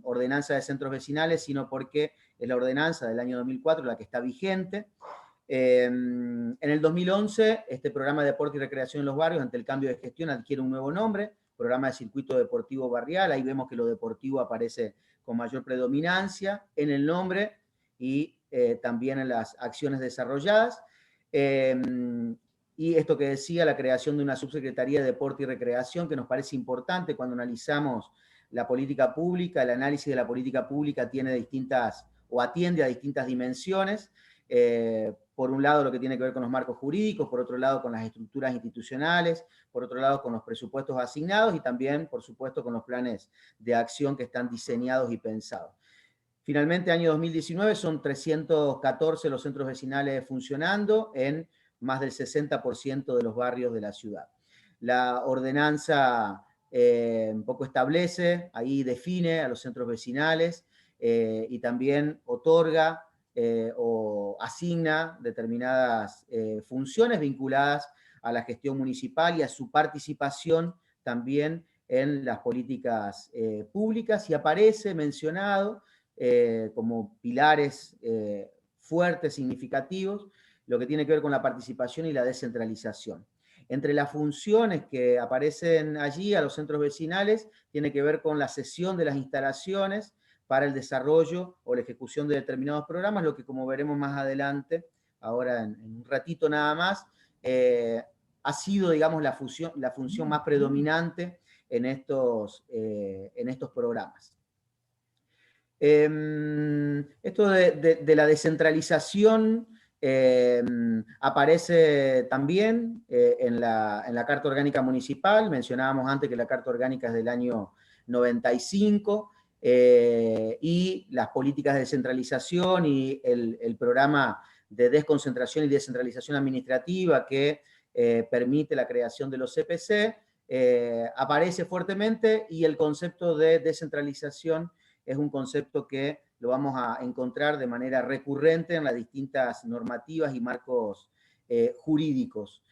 ordenanza de centros vecinales, sino porque es la ordenanza del año 2004 la que está vigente. En el 2011, este programa de deporte y recreación en los barrios, ante el cambio de gestión, adquiere un nuevo nombre, programa de circuito deportivo barrial. Ahí vemos que lo deportivo aparece con mayor predominancia en el nombre y también en las acciones desarrolladas. Y esto que decía, la creación de una subsecretaría de deporte y recreación, que nos parece importante cuando analizamos la política pública. El análisis de la política pública tiene distintas, o atiende a distintas dimensiones. Por un lado, lo que tiene que ver con los marcos jurídicos, por otro lado, con las estructuras institucionales, por otro lado, con los presupuestos asignados y también, por supuesto, con los planes de acción que están diseñados y pensados. Finalmente, año 2019, son 314 los centros vecinales funcionando en más del 60% de los barrios de la ciudad. La ordenanza un poco establece, ahí define a los centros vecinales y también otorga o asigna determinadas funciones vinculadas a la gestión municipal y a su participación también en las políticas públicas, y aparece mencionado como pilares fuertes, significativos, lo que tiene que ver con la participación y la descentralización. Entre las funciones que aparecen allí a los centros vecinales, tiene que ver con la cesión de las instalaciones para el desarrollo o la ejecución de determinados programas, lo que, como veremos más adelante, ahora en un ratito nada más, ha sido, digamos, la función más predominante en estos programas. Esto de la descentralización aparece también en la Carta Orgánica Municipal. Mencionábamos antes que la Carta Orgánica es del año 95, y las políticas de descentralización y el programa de desconcentración y descentralización administrativa que permite la creación de los CPC aparece fuertemente, y el concepto de descentralización es un concepto que lo vamos a encontrar de manera recurrente en las distintas normativas y marcos jurídicos.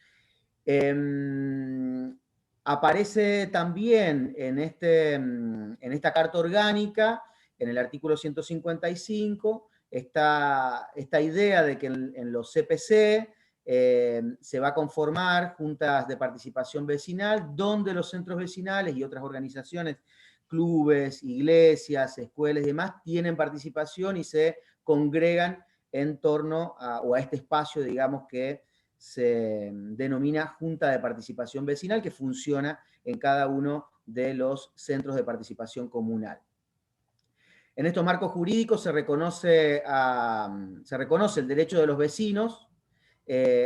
Aparece también en esta Carta Orgánica en el artículo 155 está esta idea de que en los CPC se va a conformar juntas de participación vecinal, donde los centros vecinales y otras organizaciones, clubes, iglesias, escuelas y demás, tienen participación y se congregan en torno a este espacio, digamos, que se denomina Junta de Participación Vecinal, que funciona en cada uno de los centros de participación comunal. En estos marcos jurídicos se reconoce el derecho de los vecinos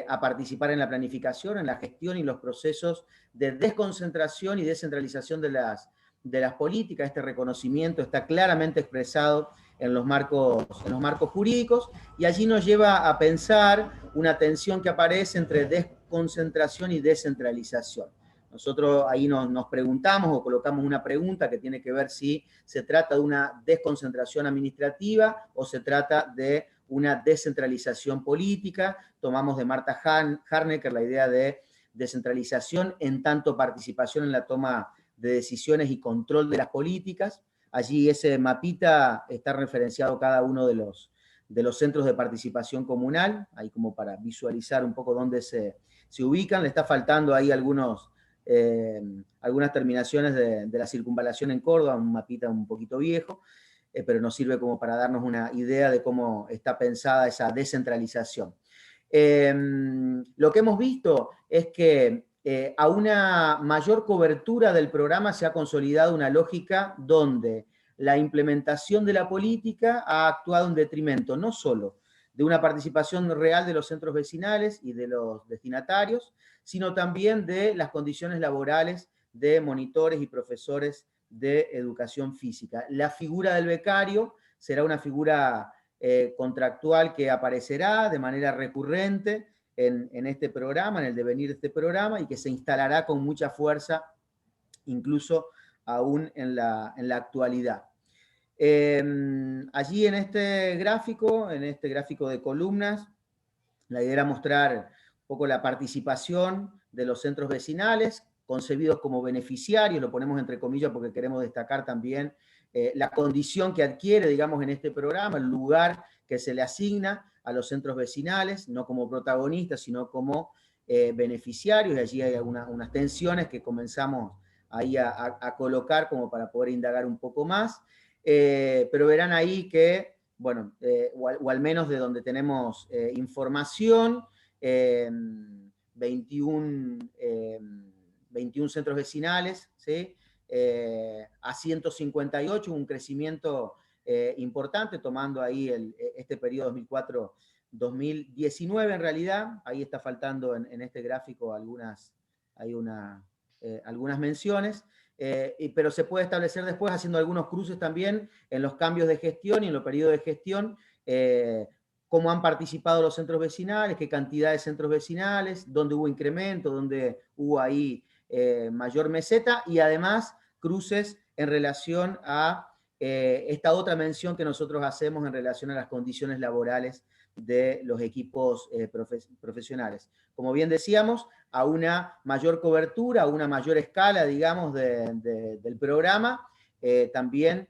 a participar en la planificación, en la gestión y los procesos de desconcentración y descentralización de las políticas. Este reconocimiento está claramente expresado en los marcos jurídicos, y allí nos lleva a pensar una tensión que aparece entre desconcentración y descentralización. Nosotros ahí nos preguntamos o colocamos una pregunta que tiene que ver si se trata de una desconcentración administrativa o se trata de una descentralización política. Tomamos de Marta Harnecker la idea de descentralización en tanto participación en la toma de decisiones y control de las políticas. Allí ese mapita está referenciado cada uno de los centros de participación comunal, ahí como para visualizar un poco dónde se ubican. Le está faltando ahí algunas terminaciones de la circunvalación en Córdoba, un mapita un poquito viejo, pero nos sirve como para darnos una idea de cómo está pensada esa descentralización. Lo que hemos visto es que a una mayor cobertura del programa se ha consolidado una lógica donde la implementación de la política ha actuado en detrimento no solo de una participación real de los centros vecinales y de los destinatarios, sino también de las condiciones laborales de monitores y profesores de educación física. La figura del becario será una figura contractual que aparecerá de manera recurrente en este programa, en el devenir de este programa, y que se instalará con mucha fuerza, incluso aún en la actualidad. Allí en este gráfico de columnas, la idea era mostrar un poco la participación de los centros vecinales, concebidos como beneficiarios, lo ponemos entre comillas porque queremos destacar también la condición que adquiere, digamos, en este programa, el lugar que se le asigna a los centros vecinales, no como protagonistas, sino como beneficiarios, y allí hay unas tensiones que comenzamos ahí a colocar como para poder indagar un poco más, pero verán ahí que, bueno, o al menos de donde tenemos información, 21 centros vecinales, ¿sí? A 158, un crecimiento importante, tomando ahí este periodo 2004-2019 en realidad. Ahí está faltando en este gráfico algunas menciones, pero se puede establecer después haciendo algunos cruces también en los cambios de gestión y en los periodos de gestión, cómo han participado los centros vecinales, qué cantidad de centros vecinales, dónde hubo incremento, dónde hubo ahí mayor meseta, y además cruces en relación a esta otra mención que nosotros hacemos en relación a las condiciones laborales de los equipos profesionales. Como bien decíamos, a una mayor cobertura, a una mayor escala, digamos, del programa, también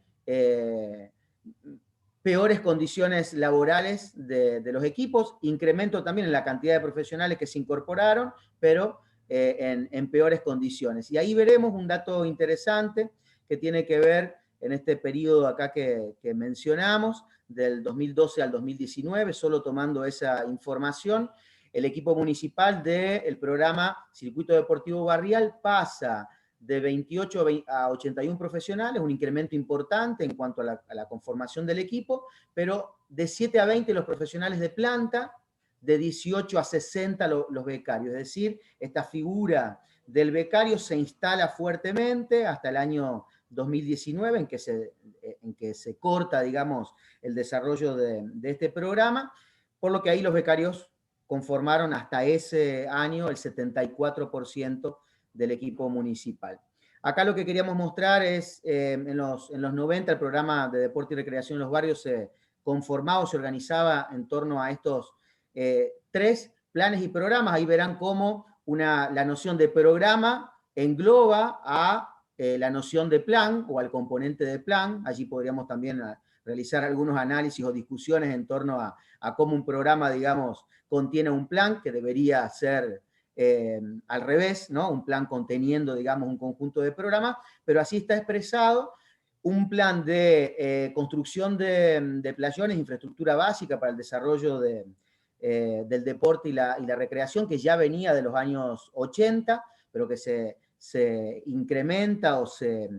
peores condiciones laborales de los equipos, incremento también en la cantidad de profesionales que se incorporaron, pero en peores condiciones. Y ahí veremos un dato interesante que tiene que ver en este periodo acá que mencionamos, del 2012 al 2019, solo tomando esa información, el equipo municipal del programa Circuito Deportivo Barrial pasa de 28 a 81 profesionales, un incremento importante en cuanto a la conformación del equipo, pero de 7 a 20 los profesionales de planta, de 18 a 60 los becarios. Es decir, esta figura del becario se instala fuertemente hasta el año 2019, en que se corta, digamos, el desarrollo de este programa, por lo que ahí los becarios conformaron hasta ese año el 74% del equipo municipal. Acá lo que queríamos mostrar es, en los 90 el programa de deporte y recreación en los barrios se conformaba o se organizaba en torno a estos 3 planes y programas. Ahí verán cómo la noción de programa engloba a la noción de plan o al componente de plan. Allí podríamos también realizar algunos análisis o discusiones en torno a cómo un programa, digamos, contiene un plan, que debería ser al revés, ¿no? Un plan conteniendo, digamos, un conjunto de programas, pero así está expresado un plan de construcción de playones, infraestructura básica para el desarrollo del deporte y la recreación, que ya venía de los años 80, pero que se incrementa o se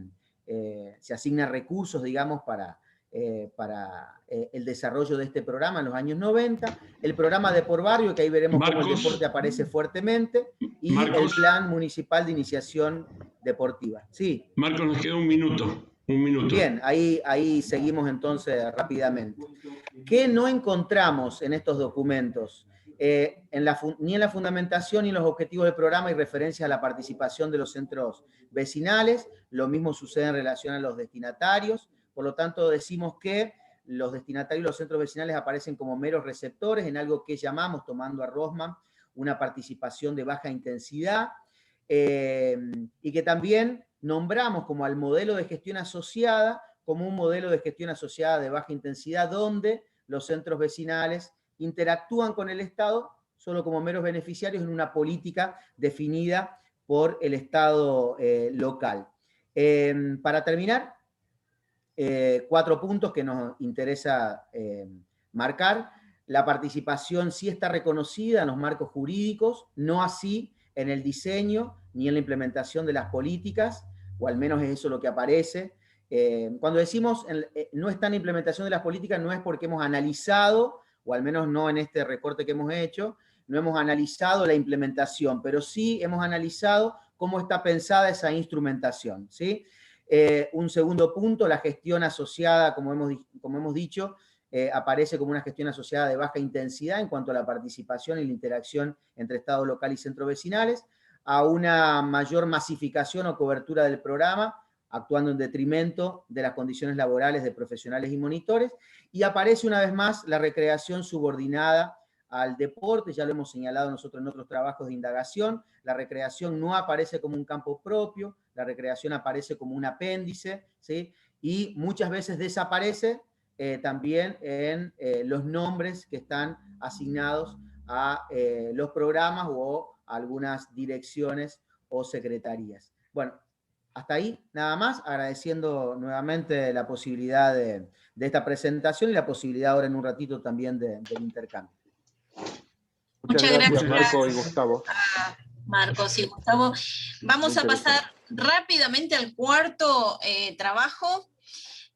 asigna recursos, digamos, para el desarrollo de este programa en los años 90, el programa de por barrio, que ahí veremos cómo el deporte aparece fuertemente, y el plan municipal de iniciación deportiva. Sí. Marcos, nos queda un minuto. Bien, ahí seguimos entonces rápidamente. ¿Qué no encontramos en estos documentos? Ni en la fundamentación ni en los objetivos del programa hay referencia a la participación de los centros vecinales. Lo mismo sucede en relación a los destinatarios. Por lo tanto, decimos que los destinatarios y los centros vecinales aparecen como meros receptores en algo que llamamos, tomando a Rosman, una participación de baja intensidad, y que también nombramos como al modelo de gestión asociada como un modelo de gestión asociada de baja intensidad, donde los centros vecinales interactúan con el Estado solo como meros beneficiarios en una política definida por el Estado local. Para terminar, 4 puntos que nos interesa marcar. La participación sí está reconocida en los marcos jurídicos, no así en el diseño ni en la implementación de las políticas, o al menos es eso lo que aparece. Cuando decimos no está en implementación de las políticas, no es porque hemos analizado, o al menos no en este recorte que hemos hecho, no hemos analizado la implementación, pero sí hemos analizado cómo está pensada esa instrumentación, ¿sí? Un segundo punto, la gestión asociada, como hemos dicho, aparece como una gestión asociada de baja intensidad en cuanto a la participación y la interacción entre Estado local y centros vecinales, a una mayor masificación o cobertura del programa, actuando en detrimento de las condiciones laborales de profesionales y monitores, y aparece una vez más la recreación subordinada al deporte. Ya lo hemos señalado nosotros en otros trabajos de indagación. La recreación no aparece como un campo propio, la recreación aparece como un apéndice, ¿sí? Y muchas veces desaparece también en los nombres que están asignados a los programas o a algunas direcciones o secretarías. Bueno, hasta ahí nada más, agradeciendo nuevamente la posibilidad de esta presentación y la posibilidad ahora en un ratito también del intercambio. Muchas gracias, Marco y Gustavo. Marcos y Gustavo. Vamos a pasar rápidamente al cuarto trabajo.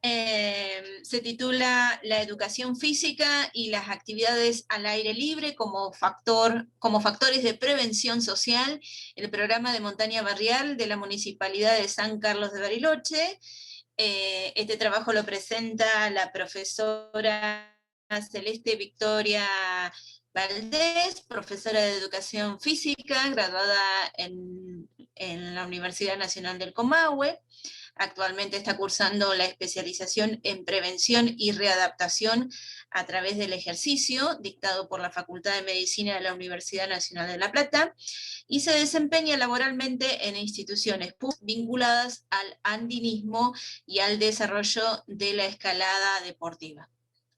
Se titula La educación física y las actividades al aire libre como factores de prevención social, el programa de montaña barrial de la Municipalidad de San Carlos de Bariloche. Este trabajo lo presenta la profesora Celeste Victoria Valdés, profesora de educación física, graduada en la Universidad Nacional del Comahue. Actualmente está cursando la especialización en prevención y readaptación a través del ejercicio, dictado por la Facultad de Medicina de la Universidad Nacional de La Plata, y se desempeña laboralmente en instituciones vinculadas al andinismo y al desarrollo de la escalada deportiva.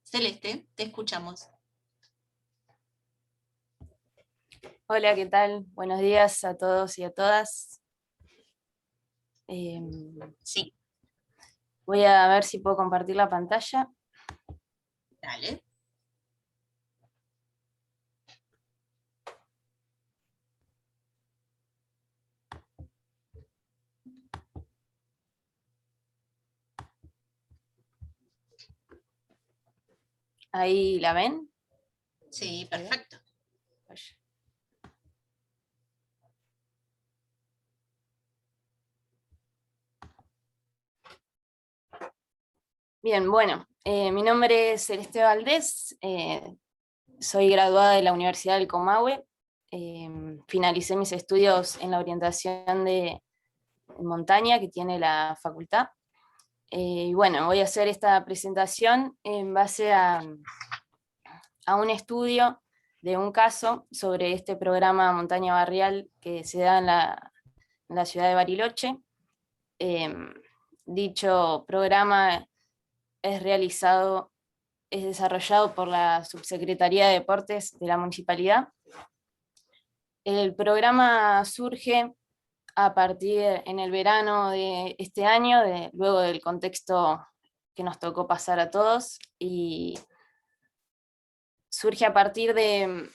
Celeste, te escuchamos. Hola, ¿qué tal? Buenos días a todos y a todas. Sí. Voy a ver si puedo compartir la pantalla. Dale. ¿Ahí la ven? Sí, perfecto. Bien, bueno, mi nombre es Celeste Valdés, soy graduada de la Universidad del Comahue, finalicé mis estudios en la orientación de montaña que tiene la facultad, y bueno, voy a hacer esta presentación en base a un estudio de un caso sobre este programa Montaña Barrial que se da en la ciudad de Bariloche. Dicho programa es desarrollado por la Subsecretaría de Deportes de la Municipalidad. El programa surge a partir en el verano de este año, luego del contexto que nos tocó pasar a todos, y surge a partir de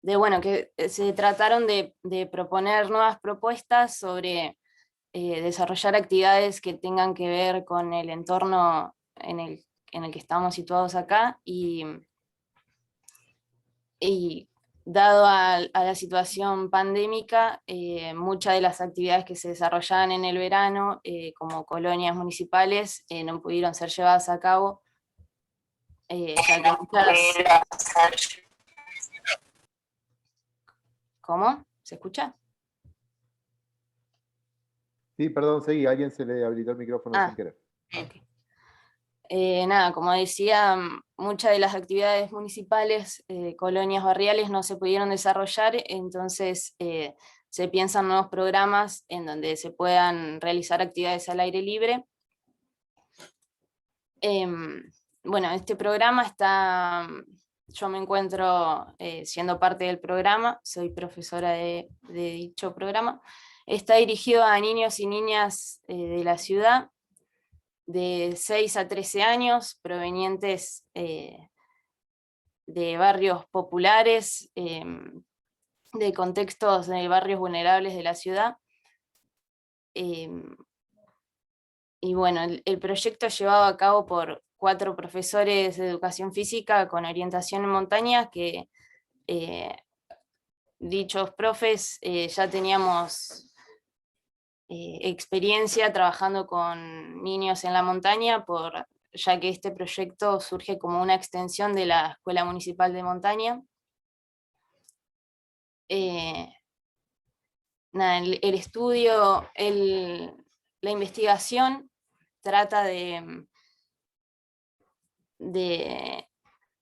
bueno, que se trataron de proponer nuevas propuestas sobre desarrollar actividades que tengan que ver con el entorno en el que estamos situados acá, y dado a la situación pandémica, muchas de las actividades que se desarrollaban en el verano, como colonias municipales, no pudieron ser llevadas a cabo, ya que muchas... ¿Cómo? ¿Se escucha? Sí, perdón, seguí. A alguien se le habilitó el micrófono sin querer. Okay. Nada, como decía, muchas de las actividades municipales, colonias barriales, no se pudieron desarrollar, entonces se piensan nuevos programas en donde se puedan realizar actividades al aire libre. Bueno, este programa yo me encuentro siendo parte del programa, soy profesora de dicho programa. Está dirigido a niños y niñas de la ciudad, de 6 a 13 años, provenientes de barrios populares, de contextos de barrios vulnerables de la ciudad. Y bueno, el proyecto es llevado a cabo por 4 profesores de educación física con orientación en montaña, que dichos profes ya teníamos experiencia trabajando con niños en la montaña, ya que este proyecto surge como una extensión de la Escuela Municipal de Montaña. El estudio, la investigación trata de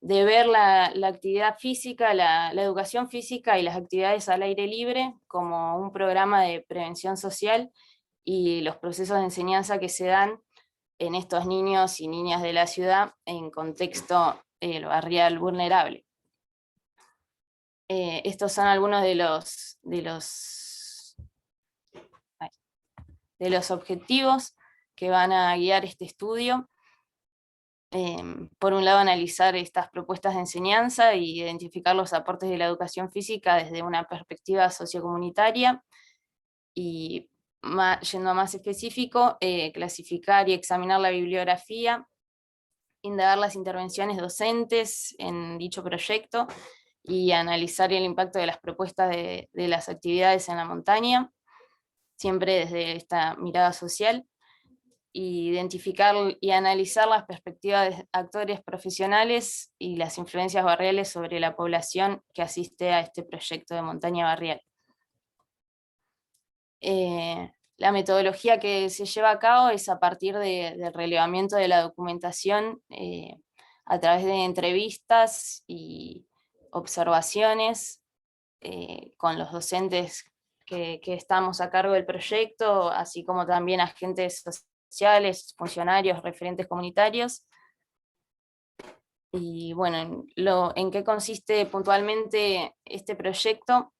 ver la actividad física, la educación física y las actividades al aire libre como un programa de prevención social y los procesos de enseñanza que se dan en estos niños y niñas de la ciudad en contexto barrial vulnerable. Estos son algunos de los objetivos que van a guiar este estudio. Por un lado, analizar estas propuestas de enseñanza e identificar los aportes de la educación física desde una perspectiva sociocomunitaria, y yendo a más específico, clasificar y examinar la bibliografía, indagar las intervenciones docentes en dicho proyecto y analizar el impacto de las propuestas de las actividades en la montaña, siempre desde esta mirada social, y identificar y analizar las perspectivas de actores profesionales y las influencias barriales sobre la población que asiste a este proyecto de montaña barrial. La metodología que se lleva a cabo es a partir del relevamiento de la documentación a través de entrevistas y observaciones con los docentes que estamos a cargo del proyecto, así como también agentes sociales, funcionarios, referentes comunitarios. Y bueno, ¿en qué consiste puntualmente este proyecto?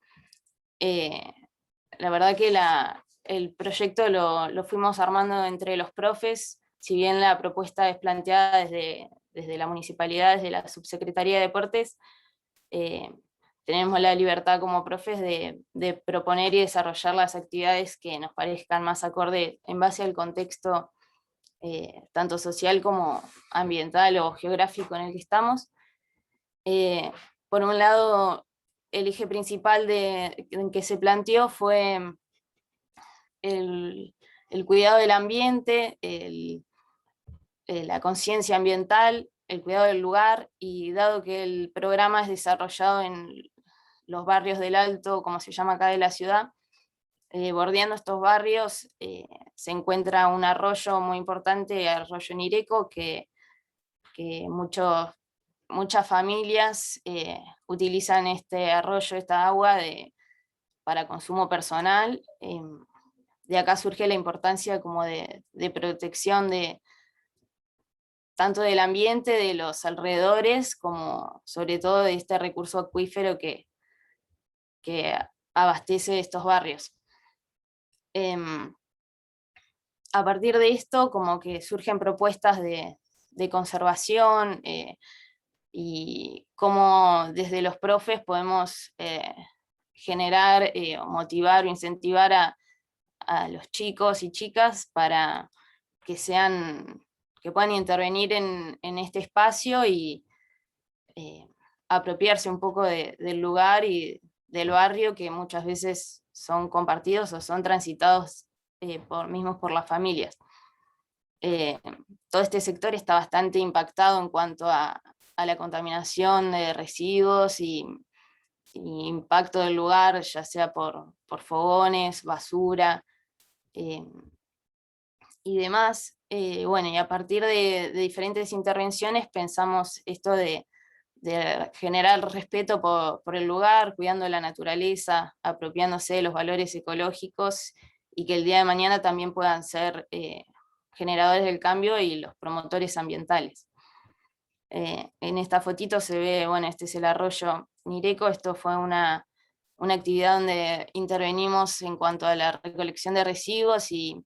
La verdad que el proyecto lo fuimos armando entre los profes, si bien la propuesta es planteada desde la municipalidad, desde la Subsecretaría de Deportes, tenemos la libertad como profes de proponer y desarrollar las actividades que nos parezcan más acorde en base al contexto tanto social como ambiental o geográfico en el que estamos. Por un lado, el eje principal en que se planteó fue el cuidado del ambiente, la conciencia ambiental, el cuidado del lugar, y dado que el programa es desarrollado en los barrios del Alto, como se llama acá de la ciudad, bordeando estos barrios se encuentra un arroyo muy importante, el arroyo Nireco, que muchos muchas familias utilizan este arroyo, esta agua para consumo personal. De acá surge la importancia como de protección tanto del ambiente, de los alrededores, como sobre todo de este recurso acuífero que abastece estos barrios. A partir de esto, como que surgen propuestas de conservación, y cómo desde los profes podemos generar, motivar o incentivar a los chicos y chicas para que puedan intervenir en este espacio y apropiarse un poco del lugar y del barrio, que muchas veces son compartidos o son transitados mismos por las familias. Todo este sector está bastante impactado en cuanto a la contaminación de residuos y impacto del lugar, ya sea por fogones, basura y demás. Bueno, y a partir de diferentes intervenciones pensamos esto de generar respeto por el lugar, cuidando la naturaleza, apropiándose de los valores ecológicos, y que el día de mañana también puedan ser generadores del cambio y los promotores ambientales. En esta fotito se ve, bueno, este es el arroyo Nireco. Esto fue una actividad donde intervenimos en cuanto a la recolección de residuos y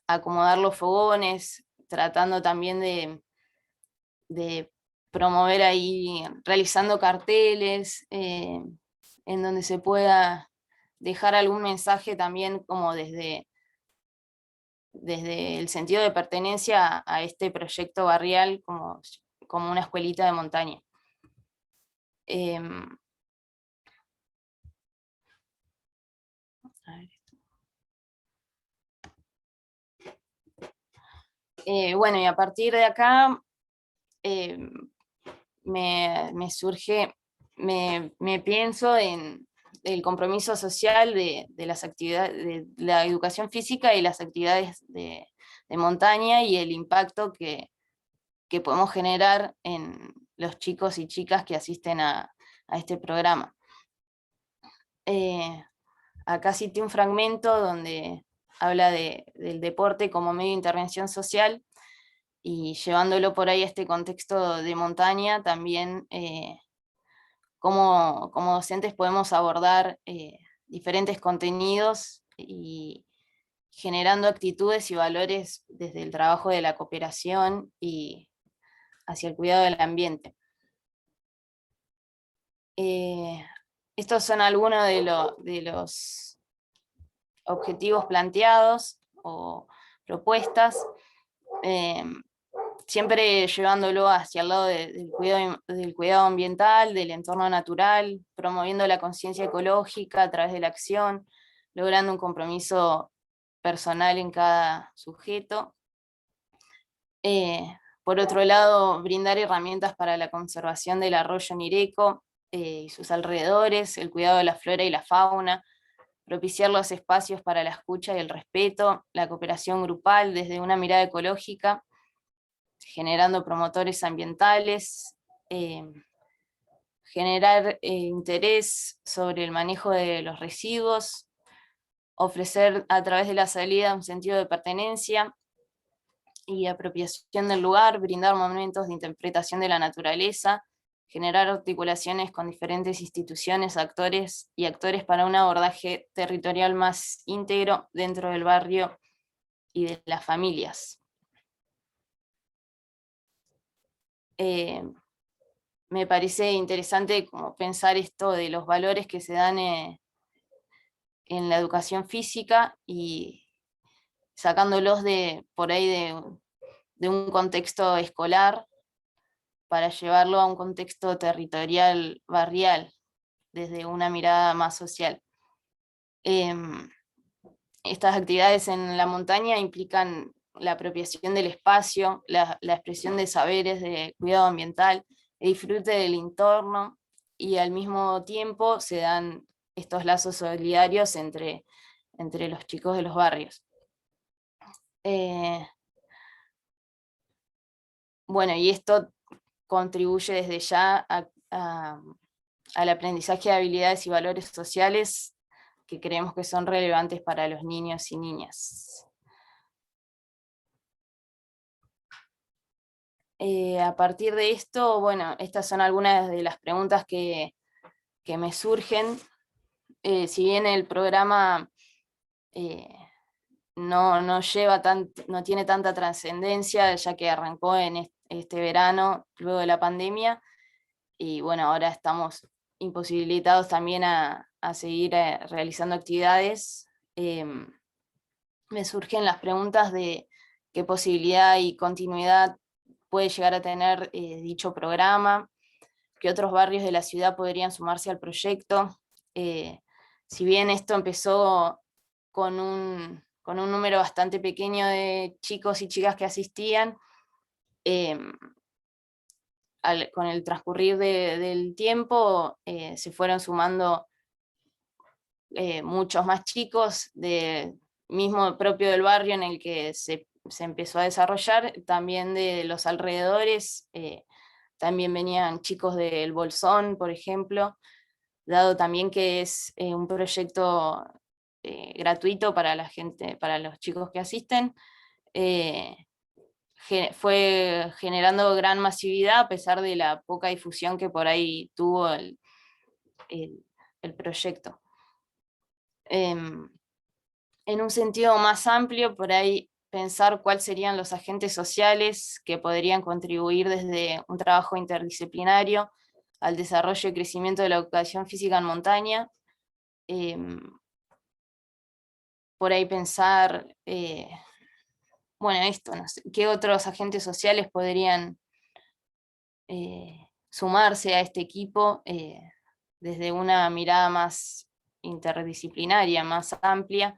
acomodar los fogones, tratando también de promover ahí, realizando carteles en donde se pueda dejar algún mensaje también, como desde el sentido de pertenencia a este proyecto barrial como una escuelita de montaña. Bueno, y a partir de acá me surge, me pienso en el compromiso social de las actividades, de la educación física y las actividades de montaña, y el impacto que podemos generar en los chicos y chicas que asisten a este programa. Acá cité un fragmento donde habla del deporte como medio de intervención social, y llevándolo por ahí a este contexto de montaña, también como docentes podemos abordar diferentes contenidos y generando actitudes y valores desde el trabajo de la cooperación y hacia el cuidado del ambiente. Estos son algunos de los objetivos planteados o propuestas, siempre llevándolo hacia el lado del cuidado ambiental, del entorno natural, promoviendo la conciencia ecológica a través de la acción, logrando un compromiso personal en cada sujeto. Por otro lado, brindar herramientas para la conservación del arroyo Nireco y sus alrededores, el cuidado de la flora y la fauna, propiciar los espacios para la escucha y el respeto, la cooperación grupal desde una mirada ecológica, generando promotores ambientales, generar interés sobre el manejo de los residuos, ofrecer a través de la salida un sentido de pertenencia y apropiación del lugar, brindar momentos de interpretación de la naturaleza, generar articulaciones con diferentes instituciones, actores para un abordaje territorial más íntegro dentro del barrio y de las familias. Me parece interesante como pensar esto de los valores que se dan en la educación física y sacándolos por ahí de un contexto escolar para llevarlo a un contexto territorial, barrial, desde una mirada más social. Estas actividades en la montaña implican la apropiación del espacio, la expresión de saberes de cuidado ambiental, el disfrute del entorno, y al mismo tiempo se dan estos lazos solidarios entre los chicos de los barrios. Bueno, y esto contribuye desde ya al aprendizaje de habilidades y valores sociales que creemos que son relevantes para los niños y niñas. A partir de esto, bueno, estas son algunas de las preguntas que me surgen. Si bien el programa no tiene tanta trascendencia, ya que arrancó en este verano, luego de la pandemia, y bueno, ahora estamos imposibilitados también a seguir realizando actividades, me surgen las preguntas de qué posibilidad y continuidad puede llegar a tener dicho programa, qué otros barrios de la ciudad podrían sumarse al proyecto. Si bien esto empezó con un número bastante pequeño de chicos y chicas que asistían, con el transcurrir del tiempo se fueron sumando muchos más chicos, mismo propio del barrio en el que se empezó a desarrollar, también de los alrededores, también venían chicos del Bolsón, por ejemplo, dado también que es un proyecto gratuito para la gente, para los chicos que asisten, fue generando gran masividad a pesar de la poca difusión que por ahí tuvo el proyecto. En un sentido más amplio, por ahí pensar cuáles serían los agentes sociales que podrían contribuir desde un trabajo interdisciplinario al desarrollo y crecimiento de la educación física en montaña. Por ahí pensar, bueno, esto, no sé, qué otros agentes sociales podrían sumarse a este equipo desde una mirada más interdisciplinaria, más amplia,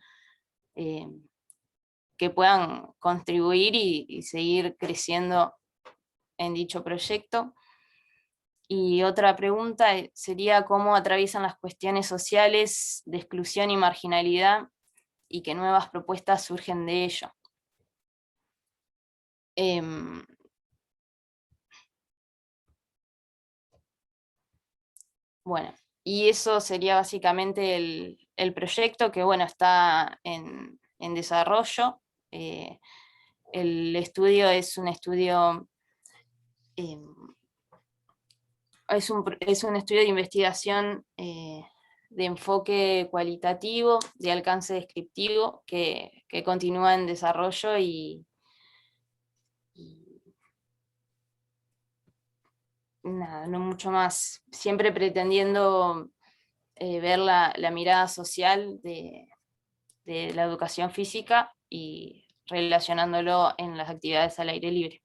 que puedan contribuir y seguir creciendo en dicho proyecto. Y otra pregunta sería cómo atraviesan las cuestiones sociales de exclusión y marginalidad y qué nuevas propuestas surgen de ello. Bueno, y eso sería básicamente el proyecto que, bueno, está en desarrollo. El estudio es un estudio, es un estudio de investigación de enfoque cualitativo, de alcance descriptivo, que continúa en desarrollo y nada, no mucho más, siempre pretendiendo ver la mirada social de la educación física y relacionándolo en las actividades al aire libre.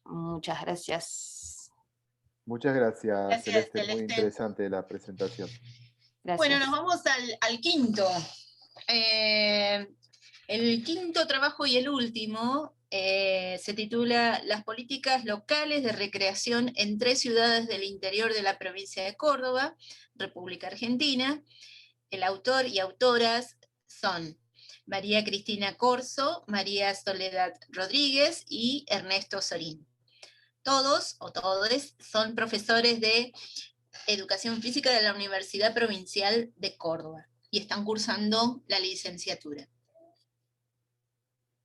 Muchas gracias. Muchas gracias, Gracias, Celeste. Muy Celeste. interesante la presentación. Gracias. Bueno, nos vamos al quinto. El quinto trabajo y el último se titula Las políticas locales de recreación en 3 ciudades del interior de la provincia de Córdoba, República Argentina. El autor y autoras son María Cristina Corso, María Soledad Rodríguez y Ernesto Sorín. Todos o todes son profesores de Educación Física de la Universidad Provincial de Córdoba y están cursando la licenciatura.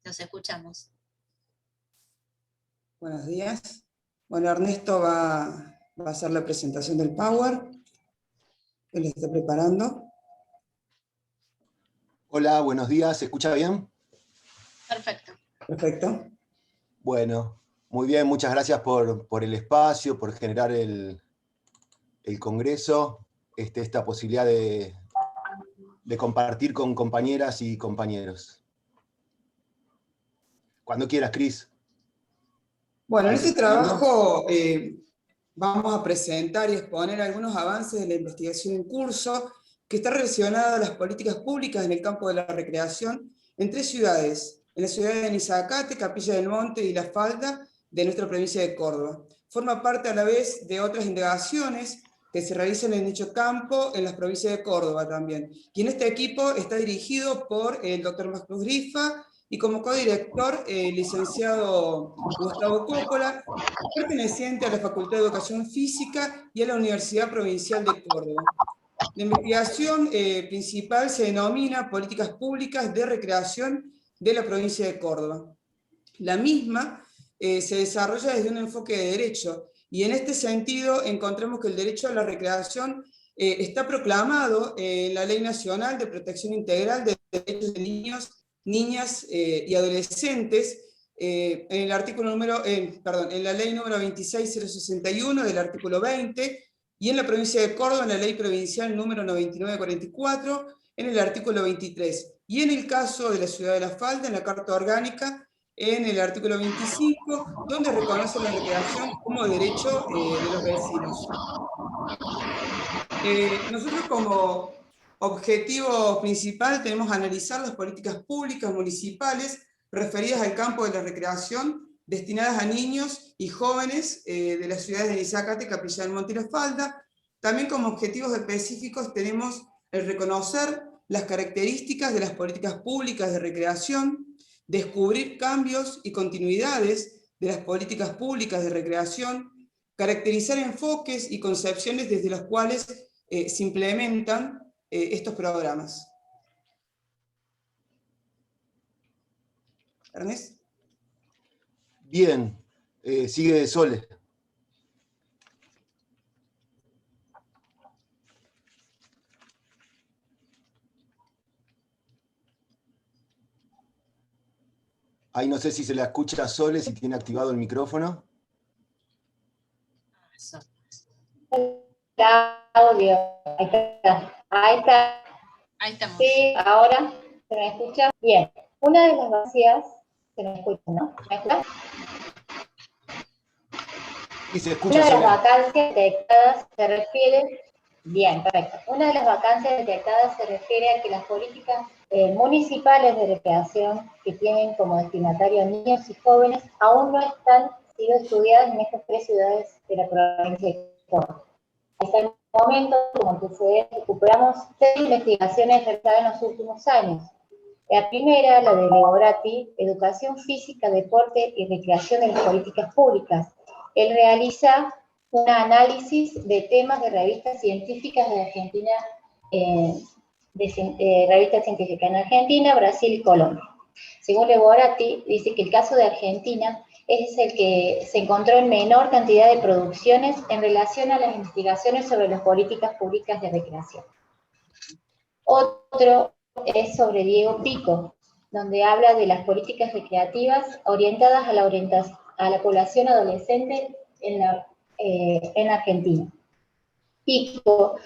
Nos escuchamos. Buenos días. Bueno, Ernesto va a hacer la presentación del Power. Él está preparando. Hola, buenos días. ¿Se escucha bien? Perfecto. Perfecto. Bueno, muy bien. Muchas gracias por el espacio, por generar el congreso, esta posibilidad de compartir con compañeras y compañeros. Cuando quieras, Cris. Bueno, en este trabajo vamos a presentar y exponer algunos avances de la investigación en curso que está relacionada a las políticas públicas en el campo de la recreación en 3 ciudades, en la ciudad de Nizacate, Capilla del Monte y La Falda de nuestra provincia de Córdoba. Forma parte a la vez de otras indagaciones que se realizan en dicho campo en las provincias de Córdoba también. Y en este equipo está dirigido por el doctor Marcos Grifa y como codirector licenciado Gustavo Coppola, perteneciente a la Facultad de Educación Física y a la Universidad Provincial de Córdoba. La investigación principal se denomina Políticas Públicas de Recreación de la provincia de Córdoba. La misma se desarrolla desde un enfoque de derecho, y en este sentido encontramos que el derecho a la recreación está proclamado en la Ley Nacional de Protección Integral de Derechos de Niños, Niñas y Adolescentes, en la Ley número 26061 del artículo 20, y en la provincia de Córdoba en la Ley Provincial número 9944, en el artículo 23, y en el caso de la Ciudad de La Falda, en la Carta Orgánica, en el artículo 25, donde reconoce la recreación como derecho de los vecinos. Nosotros como objetivo principal tenemos analizar las políticas públicas municipales referidas al campo de la recreación, destinadas a niños y jóvenes de las ciudades de Nizacate, Capilla del Monte y La Falda. También como objetivos específicos tenemos el reconocer las características de las políticas públicas de recreación, descubrir cambios y continuidades de las políticas públicas de recreación, caracterizar enfoques y concepciones desde los cuales se implementan estos programas. ¿Ernest? Bien, sigue Sole. Ahí no sé si se la escucha a Sole, si tiene activado el micrófono. Audio. Ahí está. Ahí está. Ahí estamos. Sí, ahora se me escucha. Bien. Una de las vacías, se me escucha, ¿no? ¿Me escucha? Y se escucha. Una de las vacancias detectadas se refiere. Bien, perfecto. Una de las vacancias detectadas se refiere a que las políticas municipales de recreación que tienen como destinatario a niños y jóvenes aún no están sido estudiadas en estas 3 ciudades de la provincia de Córdoba. Hasta el momento, como antecedente, recuperamos 6 investigaciones realizadas en los últimos años. La primera, la de Leo Bratti, Educación Física, Deporte y Recreación de las Políticas Públicas. Él realiza un análisis de temas de revistas científicas de Argentina, revistas científicas en Argentina, Brasil y Colombia. Según Leo Bratti, dice que el caso de Argentina es el que se encontró en menor cantidad de producciones en relación a las investigaciones sobre las políticas públicas de recreación. Otro es sobre Diego Pico, donde habla de las políticas recreativas orientadas a la población adolescente en Argentina. Pico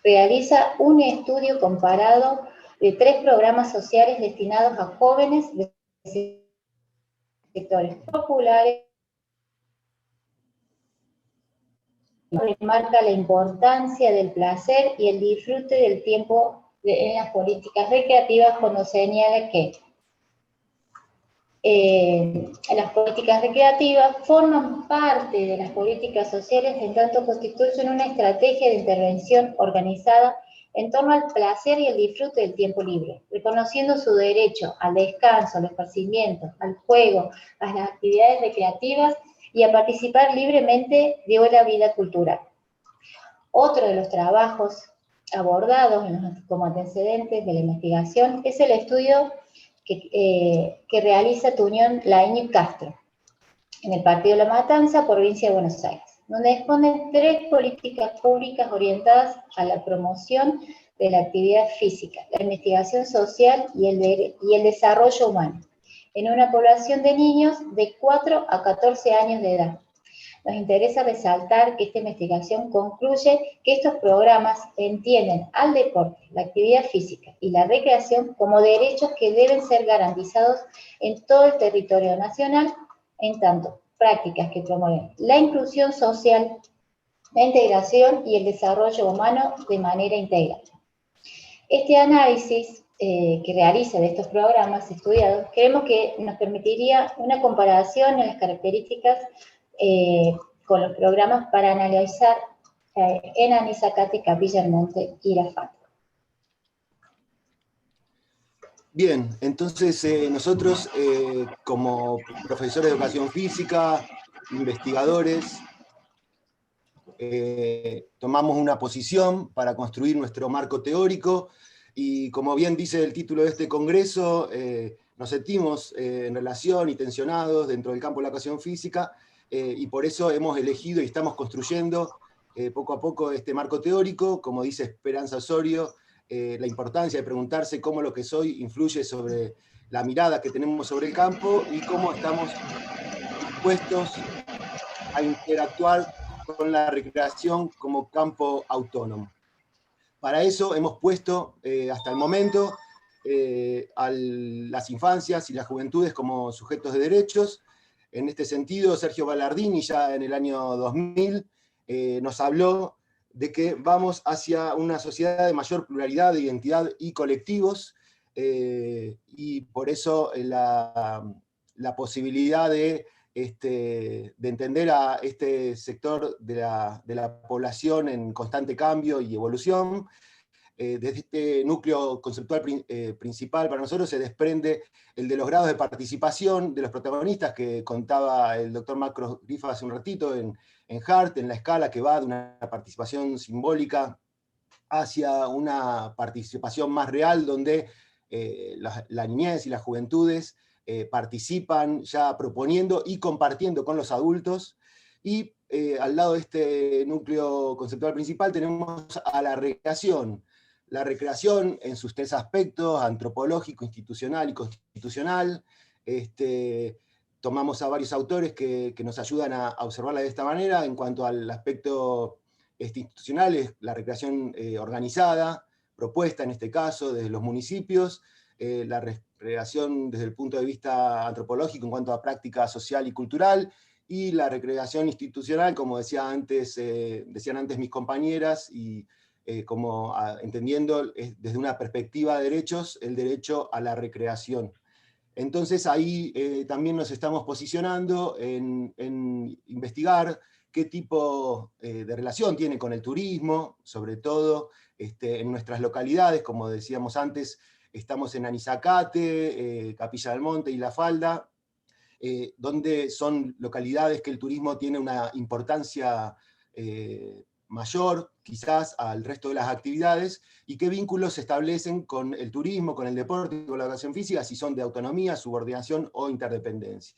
realiza un estudio comparado de 3 programas sociales destinados a jóvenes de sectores populares. Remarca la importancia del placer y el disfrute del tiempo en las políticas recreativas, cuando señala que las políticas recreativas forman parte de las políticas sociales en tanto constituyen una estrategia de intervención organizada en torno al placer y el disfrute del tiempo libre, reconociendo su derecho al descanso, al esparcimiento, al juego, a las actividades recreativas y a participar libremente de la vida cultural. Otro de los trabajos abordados como antecedentes de la investigación es el estudio que realiza Tuñón Laín y Castro en el Partido La Matanza, provincia de Buenos Aires, donde exponen 3 políticas públicas orientadas a la promoción de la actividad física, la investigación social y el desarrollo humano, en una población de niños de 4 a 14 años de edad. Nos interesa resaltar que esta investigación concluye que estos programas entienden al deporte, la actividad física y la recreación como derechos que deben ser garantizados en todo el territorio nacional, en tanto prácticas que promueven la inclusión social, la integración y el desarrollo humano de manera integral. Este análisis que realiza de estos programas estudiados, creemos que nos permitiría una comparación en las características con los programas para analizar en Anizacate, Capilla del Monte y La Falda. Bien, entonces nosotros como profesores de educación física, investigadores, tomamos una posición para construir nuestro marco teórico y como bien dice el título de este congreso, nos sentimos en relación y tensionados dentro del campo de la educación física y por eso hemos elegido y estamos construyendo poco a poco este marco teórico, como dice Esperanza Osorio, la importancia de preguntarse cómo lo que soy influye sobre la mirada que tenemos sobre el campo y cómo estamos dispuestos a interactuar con la recreación como campo autónomo. Para eso hemos puesto hasta el momento a las infancias y las juventudes como sujetos de derechos. En este sentido, Sergio Ballardini ya en el año 2000 nos habló de que vamos hacia una sociedad de mayor pluralidad de identidad y colectivos, y por eso la posibilidad de entender a este sector de la población en constante cambio y evolución. Desde este núcleo conceptual principal para nosotros se desprende el de los grados de participación de los protagonistas que contaba el doctor Macros Grifa hace un ratito en Hart, en la escala que va de una participación simbólica hacia una participación más real, donde la niñez y las juventudes participan ya proponiendo y compartiendo con los adultos, y al lado de este núcleo conceptual principal tenemos a la recreación. La recreación en sus tres aspectos, antropológico, institucional y constitucional. Tomamos a varios autores que nos ayudan a observarla de esta manera. En cuanto al aspecto institucional, es la recreación organizada, propuesta en este caso desde los municipios, la recreación desde el punto de vista antropológico en cuanto a práctica social y cultural, y la recreación institucional, como decían antes mis compañeras, y como entendiendo desde una perspectiva de derechos, el derecho a la recreación. Entonces ahí también nos estamos posicionando en investigar qué tipo de relación tiene con el turismo, sobre todo en nuestras localidades, como decíamos antes, estamos en Anizacate, Capilla del Monte y La Falda, donde son localidades que el turismo tiene una importancia mayor quizás al resto de las actividades, y qué vínculos se establecen con el turismo, con el deporte y con la educación física, si son de autonomía, subordinación o interdependencia.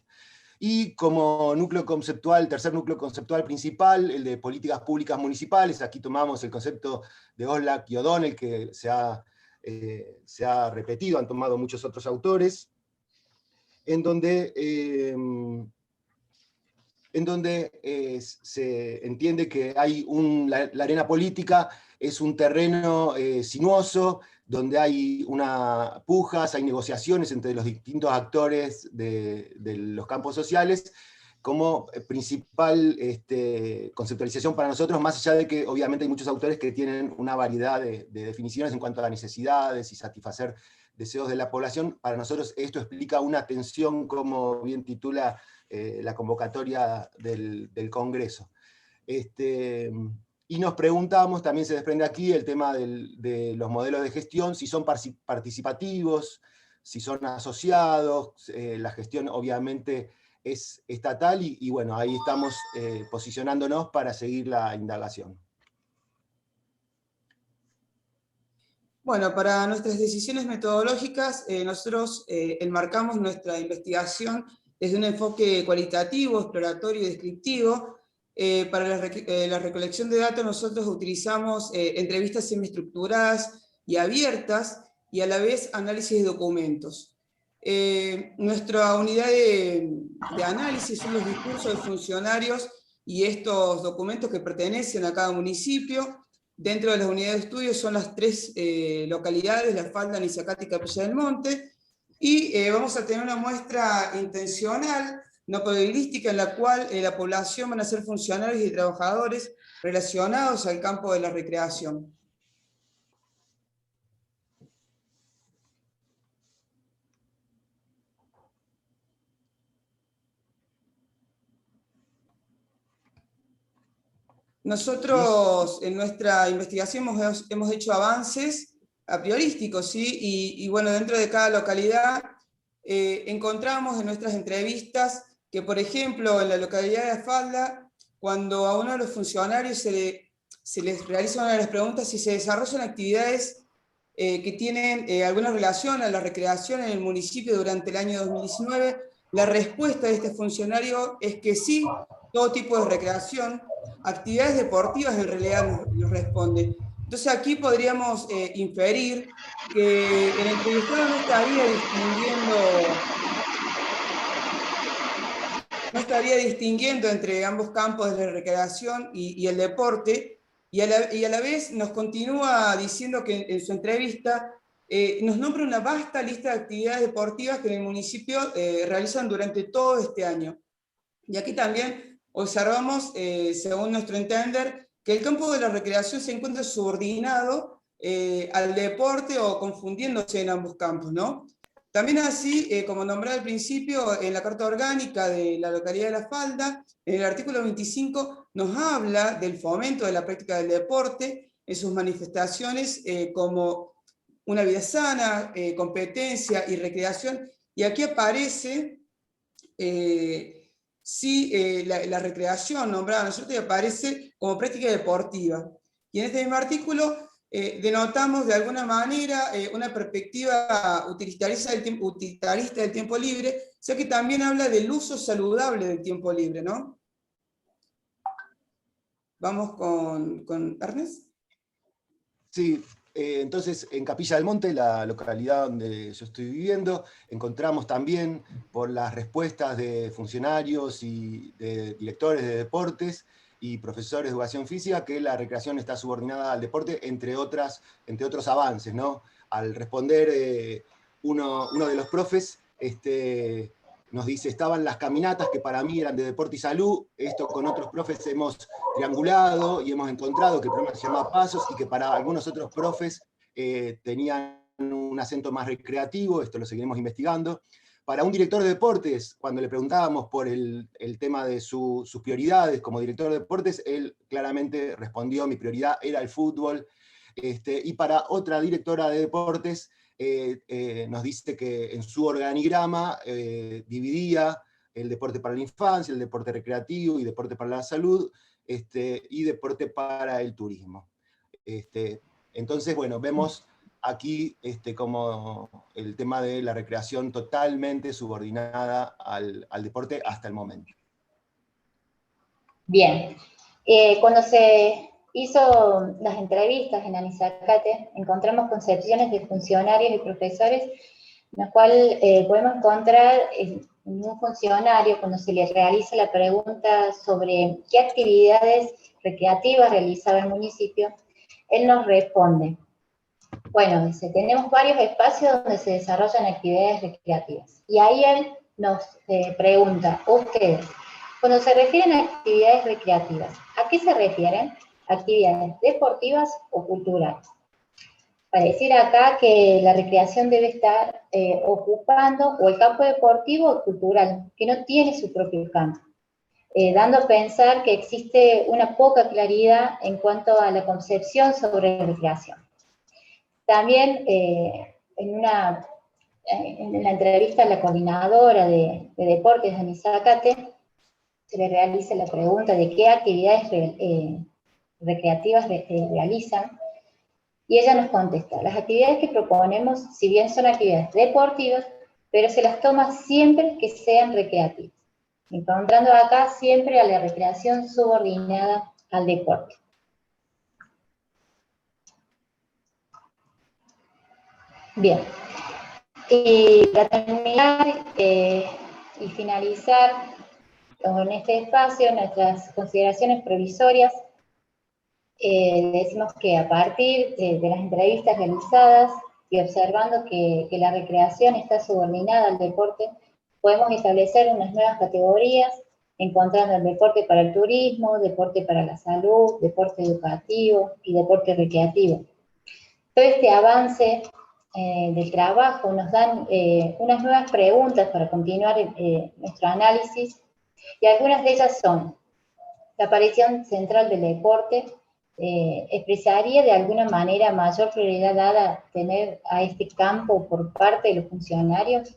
Y como núcleo conceptual, tercer núcleo conceptual principal, el de políticas públicas municipales, aquí tomamos el concepto de Oslak y O'Donnell, que se ha repetido, han tomado muchos otros autores, en donde se entiende que hay la arena política es un terreno sinuoso, donde hay pujas, hay negociaciones entre los distintos actores de los campos sociales, como principal conceptualización para nosotros, más allá de que obviamente hay muchos autores que tienen una variedad de definiciones en cuanto a necesidades y satisfacer deseos de la población. Para nosotros esto explica una tensión, como bien titula la convocatoria del Congreso. Y nos preguntamos, también se desprende aquí el tema de los modelos de gestión, si son participativos, si son asociados, la gestión obviamente es estatal, y bueno, ahí estamos posicionándonos para seguir la indagación. Bueno, para nuestras decisiones metodológicas, nosotros enmarcamos nuestra investigación desde un enfoque cualitativo, exploratorio y descriptivo. Para la recolección de datos nosotros utilizamos entrevistas semiestructuradas y abiertas, y a la vez análisis de documentos. Nuestra unidad de análisis son los discursos de funcionarios y estos documentos que pertenecen a cada municipio. Dentro de las unidades de estudio son las tres localidades, La Falda, Anizacate y Capilla del Monte, y vamos a tener una muestra intencional, no probabilística, en la cual la población van a ser funcionarios y trabajadores relacionados al campo de la recreación. Nosotros en nuestra investigación hemos hecho avances priorístico, ¿sí? Y bueno, dentro de cada localidad encontramos en nuestras entrevistas que, por ejemplo, en la localidad de Afalda, cuando a uno de los funcionarios se les realiza una de las preguntas si se desarrollan actividades que tienen alguna relación a la recreación en el municipio durante el año 2019, la respuesta de este funcionario es que sí, todo tipo de recreación, actividades deportivas en realidad nos responde. Entonces aquí podríamos inferir que el entrevistado no estaría distinguiendo entre ambos campos de la recreación y el deporte, y a la vez nos continúa diciendo que en su entrevista nos nombra una vasta lista de actividades deportivas que en el municipio realizan durante todo este año. Y aquí también observamos, según nuestro entender, que el campo de la recreación se encuentra subordinado al deporte o confundiéndose en ambos campos, ¿no? También así, como nombré al principio, en la Carta Orgánica de la localidad de La Falda, en el artículo 25 nos habla del fomento de la práctica del deporte en sus manifestaciones como una vida sana, competencia y recreación, y aquí aparece la recreación nombrada, ¿no es cierto?, y aparece como práctica deportiva. Y en este mismo artículo denotamos de alguna manera una perspectiva utilitarista del tiempo libre, ya que también habla del uso saludable del tiempo libre, ¿no? Vamos con Ernest. Sí, entonces en Capilla del Monte, la localidad donde yo estoy viviendo, encontramos también por las respuestas de funcionarios y de directores de deportes y profesores de educación física que la recreación está subordinada al deporte, entre otros avances, ¿no? Al responder uno de los profes, nos dice, estaban las caminatas que para mí eran de deporte y salud, esto con otros profes hemos triangulado y hemos encontrado que el programa se llama Pasos y que para algunos otros profes tenían un acento más recreativo, esto lo seguiremos investigando. Para un director de deportes, cuando le preguntábamos por el tema de sus prioridades como director de deportes, él claramente respondió, mi prioridad era el fútbol. Y para otra directora de deportes, nos dice que en su organigrama dividía el deporte para la infancia, el deporte recreativo y deporte para la salud, y deporte para el turismo. Entonces, bueno, vemos aquí como el tema de la recreación totalmente subordinada al deporte hasta el momento. Bien, cuando se hizo las entrevistas en Anizacate, encontramos concepciones de funcionarios y profesores, en las cuales podemos encontrar en un funcionario, cuando se le realiza la pregunta sobre qué actividades recreativas realizaba el municipio, él nos responde, bueno, dice, tenemos varios espacios donde se desarrollan actividades recreativas. Y ahí él nos pregunta, ustedes, cuando se refieren a actividades recreativas, ¿a qué se refieren? ¿Actividades deportivas o culturales? Para decir acá que la recreación debe estar ocupando o el campo deportivo o cultural, que no tiene su propio campo, dando a pensar que existe una poca claridad en cuanto a la concepción sobre la recreación. También en la entrevista a la coordinadora de deportes de Anizacate, se le realiza la pregunta de qué actividades recreativas realizan, y ella nos contesta, las actividades que proponemos, si bien son actividades deportivas, pero se las toma siempre que sean recreativas, encontrando acá siempre a la recreación subordinada al deporte. Bien, y para terminar y finalizar en este espacio nuestras consideraciones provisorias, decimos que a partir de las entrevistas realizadas y observando que la recreación está subordinada al deporte, podemos establecer unas nuevas categorías, encontrando el deporte para el turismo, deporte para la salud, deporte educativo y deporte recreativo. Todo este avance del trabajo nos dan unas nuevas preguntas para continuar nuestro análisis, y algunas de ellas son la aparición central del deporte, ¿expresaría de alguna manera mayor prioridad dada a tener a este campo por parte de los funcionarios?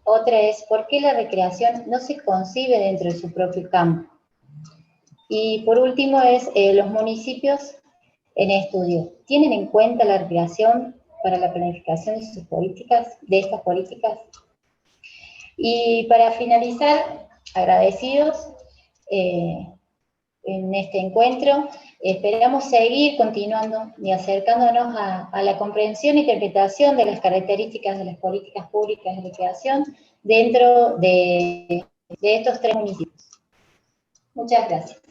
Otra es, ¿por qué la recreación no se concibe dentro de su propio campo? Y por último es, los municipios en estudio, ¿tienen en cuenta la recreación para la planificación de sus políticas, de estas políticas? Y para finalizar, agradecidos en este encuentro, esperamos seguir continuando y acercándonos a la comprensión e interpretación de las características de las políticas públicas de recreación dentro de estos 3 municipios. Muchas gracias.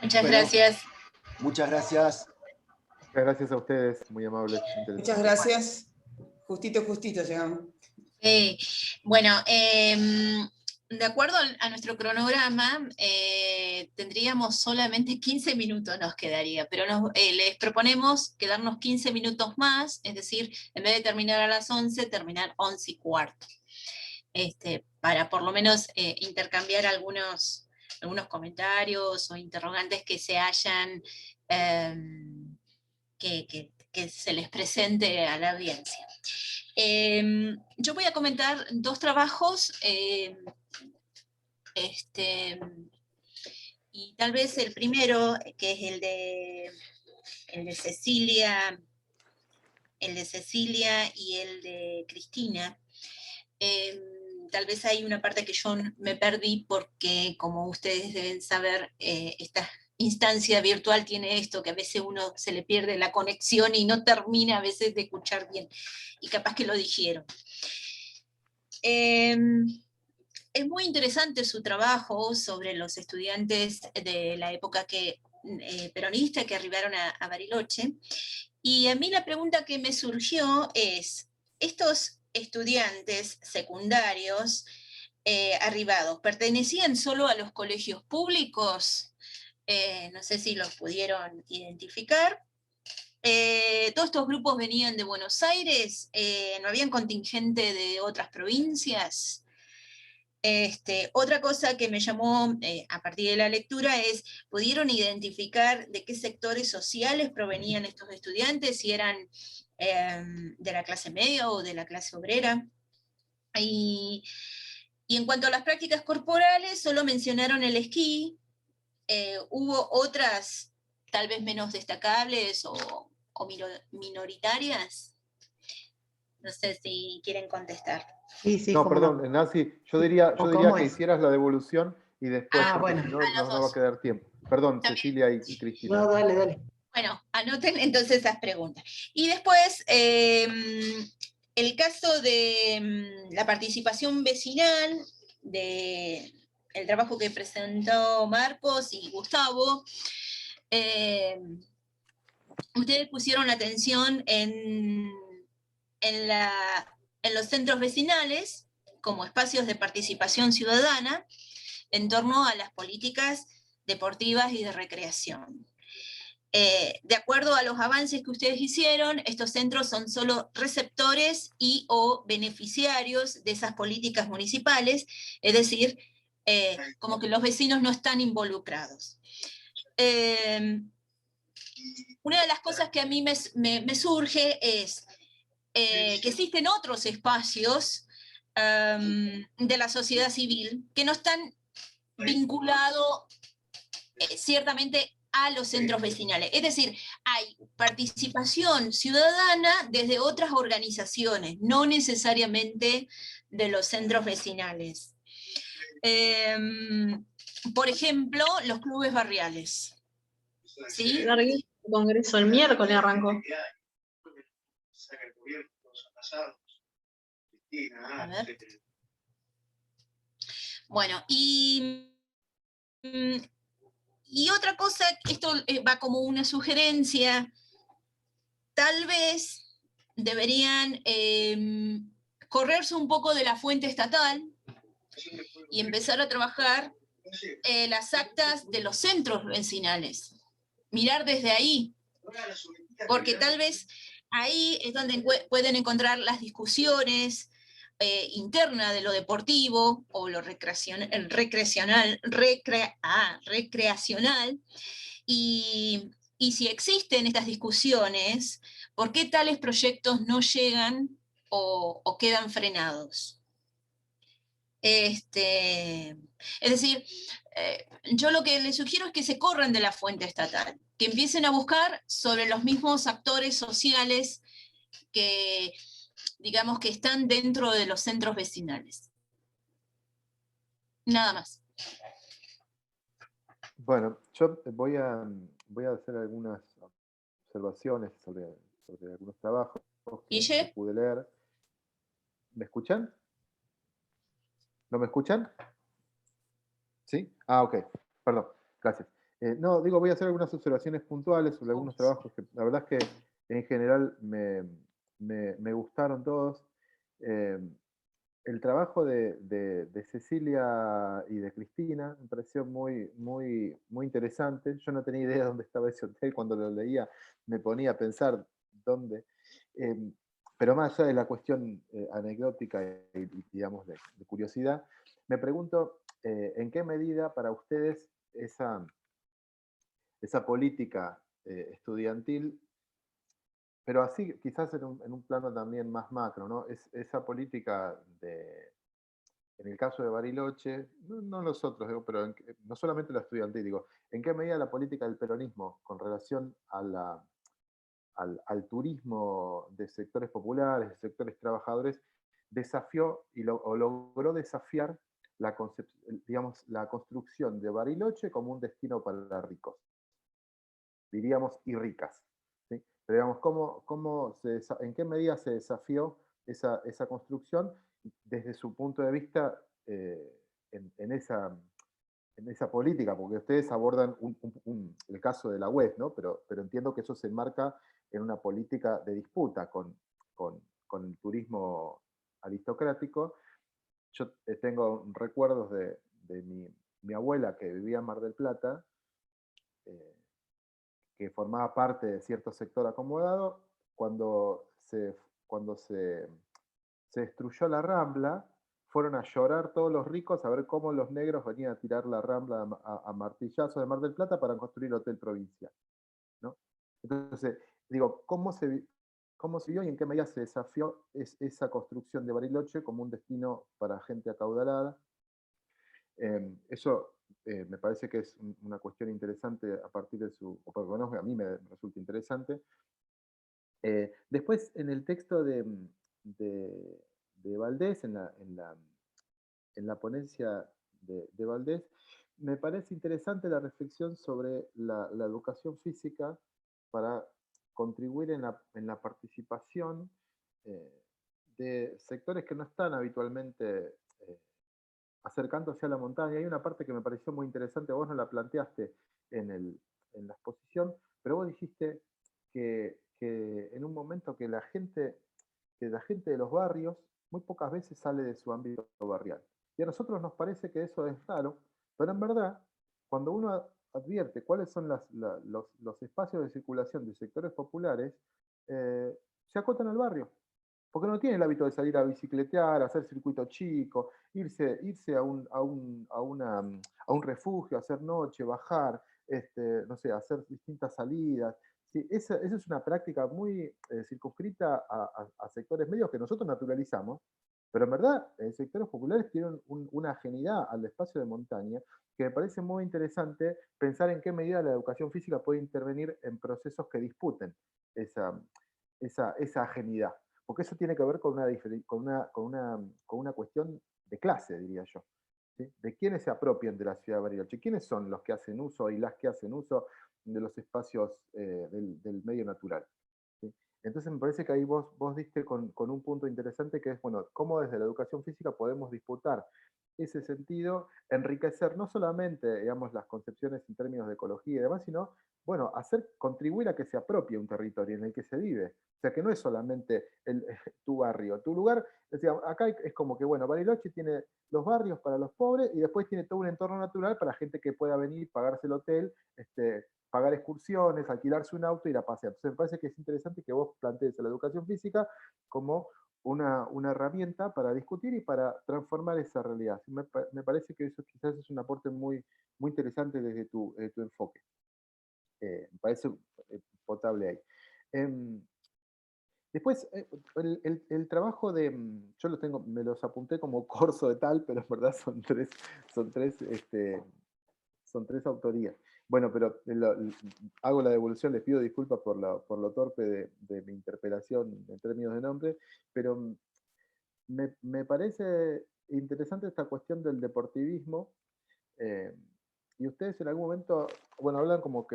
Muchas gracias. Muchas gracias. Muchas gracias a ustedes, muy amables. Muchas gracias. Justito llegamos. Bueno, de acuerdo a nuestro cronograma, tendríamos solamente 15 minutos nos quedaría, pero les proponemos quedarnos 15 minutos más, es decir, en vez de terminar a las 11, terminar 11:15. Para por lo menos intercambiar algunos comentarios o interrogantes que se hayan, que se les presente a la audiencia. Yo voy a comentar 2 trabajos, y tal vez el primero, que es el de Cecilia y el de Cristina. Tal vez hay una parte que yo me perdí porque, como ustedes deben saber, esta instancia virtual tiene esto, que a veces uno se le pierde la conexión y no termina a veces de escuchar bien, y capaz que lo dijeron. Es muy interesante su trabajo sobre los estudiantes de la época peronista que arribaron a Bariloche, y a mí la pregunta que me surgió es, estos estudiantes secundarios arribados, ¿pertenecían solo a los colegios públicos? No sé si los pudieron identificar. Todos estos grupos venían de Buenos Aires, ¿no habían contingente de otras provincias? Otra cosa que me llamó a partir de la lectura es, ¿pudieron identificar de qué sectores sociales provenían estos estudiantes? Si eran de la clase media o de la clase obrera. Y en cuanto a las prácticas corporales, solo mencionaron el esquí. ¿Hubo otras, tal vez menos destacables o minoritarias? No sé si quieren contestar. Sí, no, perdón, Nancy, yo diría que hicieras la devolución y después, bueno. si no, no va a quedar tiempo. Perdón, Cecilia y Cristina. No, dale. Bueno, anoten entonces esas preguntas. Y después, el caso de la participación vecinal, el trabajo que presentó Marcos y Gustavo, ustedes pusieron la atención en los centros vecinales como espacios de participación ciudadana en torno a las políticas deportivas y de recreación. De acuerdo a los avances que ustedes hicieron, estos centros son solo receptores y o beneficiarios de esas políticas municipales, es decir, como que los vecinos no están involucrados. Una de las cosas que a mí me surge es que existen otros espacios de la sociedad civil que no están vinculados ciertamente a los centros vecinales. Es decir, hay participación ciudadana desde otras organizaciones, no necesariamente de los centros vecinales. Por ejemplo, los clubes barriales. ¿Sí? El congreso el miércoles arrancó. A ver. Bueno, y otra cosa, esto va como una sugerencia, tal vez deberían correrse un poco de la fuente estatal y empezar a trabajar las actas de los centros vecinales, mirar desde ahí, porque tal vez ahí es donde pueden encontrar las discusiones, interna de lo deportivo o lo recreacional, y si existen estas discusiones, ¿por qué tales proyectos no llegan o quedan frenados? Es decir, yo lo que les sugiero es que se corran de la fuente estatal, que empiecen a buscar sobre los mismos actores sociales que, digamos, que están dentro de los centros vecinales. Nada más. Bueno, yo voy a hacer algunas observaciones sobre algunos trabajos que pude leer. ¿Me escuchan? ¿No me escuchan? ¿Sí? Ah, ok. Perdón. Gracias. No, digo, voy a hacer algunas observaciones puntuales sobre algunos trabajos que la verdad es que en general me gustaron todos. El trabajo de Cecilia y de Cristina me pareció muy interesante. Yo no tenía idea de dónde estaba ese hotel. Cuando lo leía me ponía a pensar dónde. Pero más allá de la cuestión anecdótica y digamos, de curiosidad, me pregunto en qué medida para ustedes esa política estudiantil, pero así quizás en un plano también más macro, ¿no? Esa política en el caso de Bariloche, no los otros, digo, pero no solamente la estudiantil, digo, ¿en qué medida la política del peronismo con relación a al turismo de sectores populares, de sectores trabajadores, desafió o logró desafiar la construcción de Bariloche como un destino para ricos, diríamos, y ricas? ¿Sí? Pero digamos, ¿en qué medida se desafió esa construcción desde su punto de vista en esa política? Porque ustedes abordan el caso de la web, ¿no? Pero entiendo que eso se enmarca en una política de disputa con el turismo aristocrático. Yo tengo recuerdos de mi abuela, que vivía en Mar del Plata, que formaba parte de cierto sector acomodado. Cuando se destruyó la Rambla, fueron a llorar todos los ricos a ver cómo los negros venían a tirar la Rambla a martillazos de Mar del Plata para construir el Hotel Provincia, ¿no? Entonces, digo, ¿cómo se vio y en qué medida se desafió esa construcción de Bariloche como un destino para gente acaudalada? Eso me parece que es una cuestión interesante a partir de o por lo menos a mí me resulta interesante. Después, en el texto de Valdés, en la ponencia de Valdés, me parece interesante la reflexión sobre la educación física para contribuir en la participación de sectores que no están habitualmente acercándose a la montaña. Hay una parte que me pareció muy interesante, vos no la planteaste en la exposición, pero vos dijiste que en un momento que la gente de los barrios muy pocas veces sale de su ámbito barrial. Y a nosotros nos parece que eso es raro, pero en verdad, cuando uno advierte cuáles son los espacios de circulación de sectores populares, se acotan al barrio. Porque no tiene el hábito de salir a bicicletear, a hacer circuito chico, irse a un refugio, hacer noche, bajar, no sé, hacer distintas salidas. Sí, esa es una práctica muy circunscrita a sectores medios que nosotros naturalizamos, pero en verdad sectores populares tienen una ajenidad al espacio de montaña que me parece muy interesante pensar en qué medida la educación física puede intervenir en procesos que disputen esa ajenidad. Porque eso tiene que ver con una cuestión de clase, diría yo. ¿Sí? De quiénes se apropian de la ciudad de Bariloche, quiénes son los que hacen uso y las que hacen uso de los espacios del medio natural. ¿Sí? Entonces me parece que ahí vos diste con un punto interesante que es, bueno, cómo desde la educación física podemos disputar ese sentido, enriquecer no solamente, digamos, las concepciones en términos de ecología y demás, sino, bueno, contribuir a que se apropie un territorio en el que se vive. O sea, que no es solamente tu barrio, tu lugar. O sea, acá es como que, bueno, Bariloche tiene los barrios para los pobres y después tiene todo un entorno natural para gente que pueda venir, pagarse el hotel, pagar excursiones, alquilarse un auto y ir a pasear. Entonces me parece que es interesante que vos plantees la educación física como una herramienta para discutir y para transformar esa realidad. Me parece que eso quizás es un aporte muy, muy interesante desde tu enfoque. Me parece potable ahí. Después, el trabajo de, yo lo tengo, me los apunté como corso de tal, pero en verdad son tres autorías. Bueno, pero hago la devolución, les pido disculpas por lo torpe de mi interpelación en términos de nombre, pero me parece interesante esta cuestión del deportivismo, y ustedes en algún momento, bueno, hablan como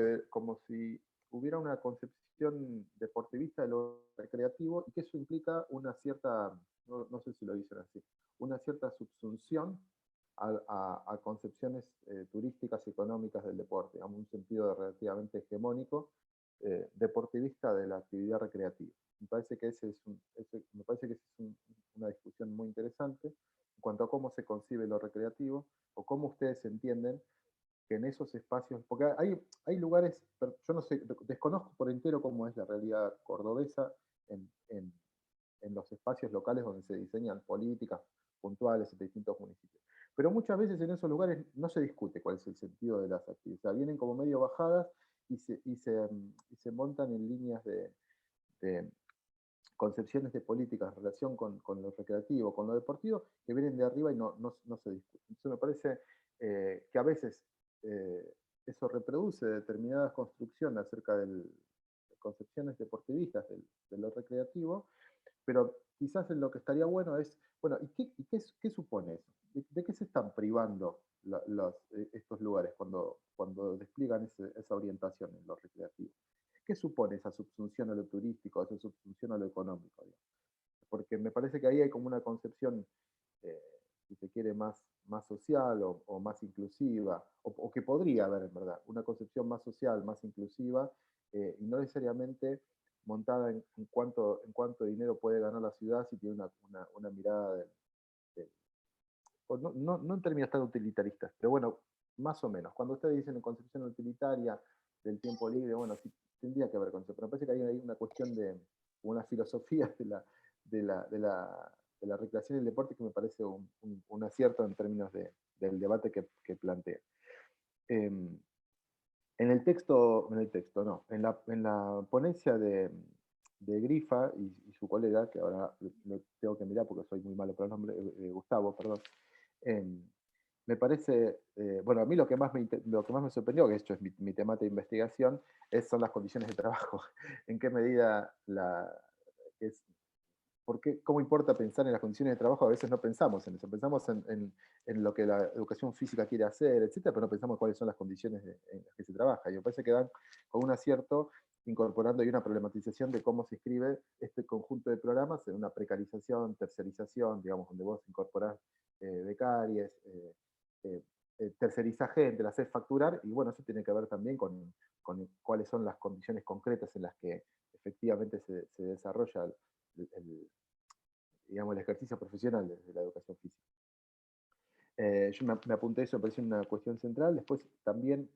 si hubiera una concepción deportivista de lo recreativo y que eso implica una cierta, no sé si lo dicen así, una cierta subsunción a concepciones turísticas y económicas del deporte, digamos, un sentido relativamente hegemónico, deportivista de la actividad recreativa. Me parece que esa es una discusión muy interesante en cuanto a cómo se concibe lo recreativo o cómo ustedes entienden que en esos espacios, porque hay lugares, yo no sé, desconozco por entero cómo es la realidad cordobesa en los espacios locales donde se diseñan políticas puntuales en distintos municipios. Pero muchas veces en esos lugares no se discute cuál es el sentido de las actividades. O sea, vienen como medio bajadas y se montan en líneas de concepciones de políticas en relación con lo recreativo, con lo deportivo, que vienen de arriba y no se discuten. Entonces me parece que a veces eso reproduce determinadas construcciones acerca de concepciones deportivistas de lo recreativo, pero quizás en lo que estaría bueno es, bueno, ¿y qué supone eso? ¿De qué se están privando estos lugares cuando despliegan esa orientación en lo recreativo? ¿Qué supone esa subsunción a lo turístico, esa subsunción a lo económico? Porque me parece que ahí hay como una concepción, si se quiere, más social o más inclusiva, o que podría haber en verdad, una concepción más social, más inclusiva, y no necesariamente montada en cuánto dinero puede ganar la ciudad si tiene una mirada no en términos tan utilitaristas, pero bueno, más o menos. Cuando ustedes dicen en concepción utilitaria del tiempo libre, bueno, sí tendría que ver con eso, pero me parece que hay una cuestión de una filosofía de la recreación y el deporte que me parece un acierto en términos del debate que plantea. En el texto no, en la ponencia de Grifa y su colega, que ahora lo tengo que mirar porque soy muy malo para el nombre, Gustavo, perdón, me parece, bueno, a mí lo que más me sorprendió, que esto es mi tema de investigación, son las condiciones de trabajo. ¿En qué medida cómo importa pensar en las condiciones de trabajo? A veces no pensamos en eso, pensamos en lo que la educación física quiere hacer, etcétera, pero no pensamos cuáles son las condiciones en las que se trabaja. Y me parece que dan con un acierto incorporando ahí una problematización de cómo se escribe este conjunto de programas en una precarización, tercerización, digamos, donde vos incorporás becarias, tercerizás gente, la haces facturar, y bueno, eso tiene que ver también con cuáles son las condiciones concretas en las que efectivamente se desarrolla el ejercicio profesional de la educación física. Yo me apunté eso, me parece una cuestión central. Después también,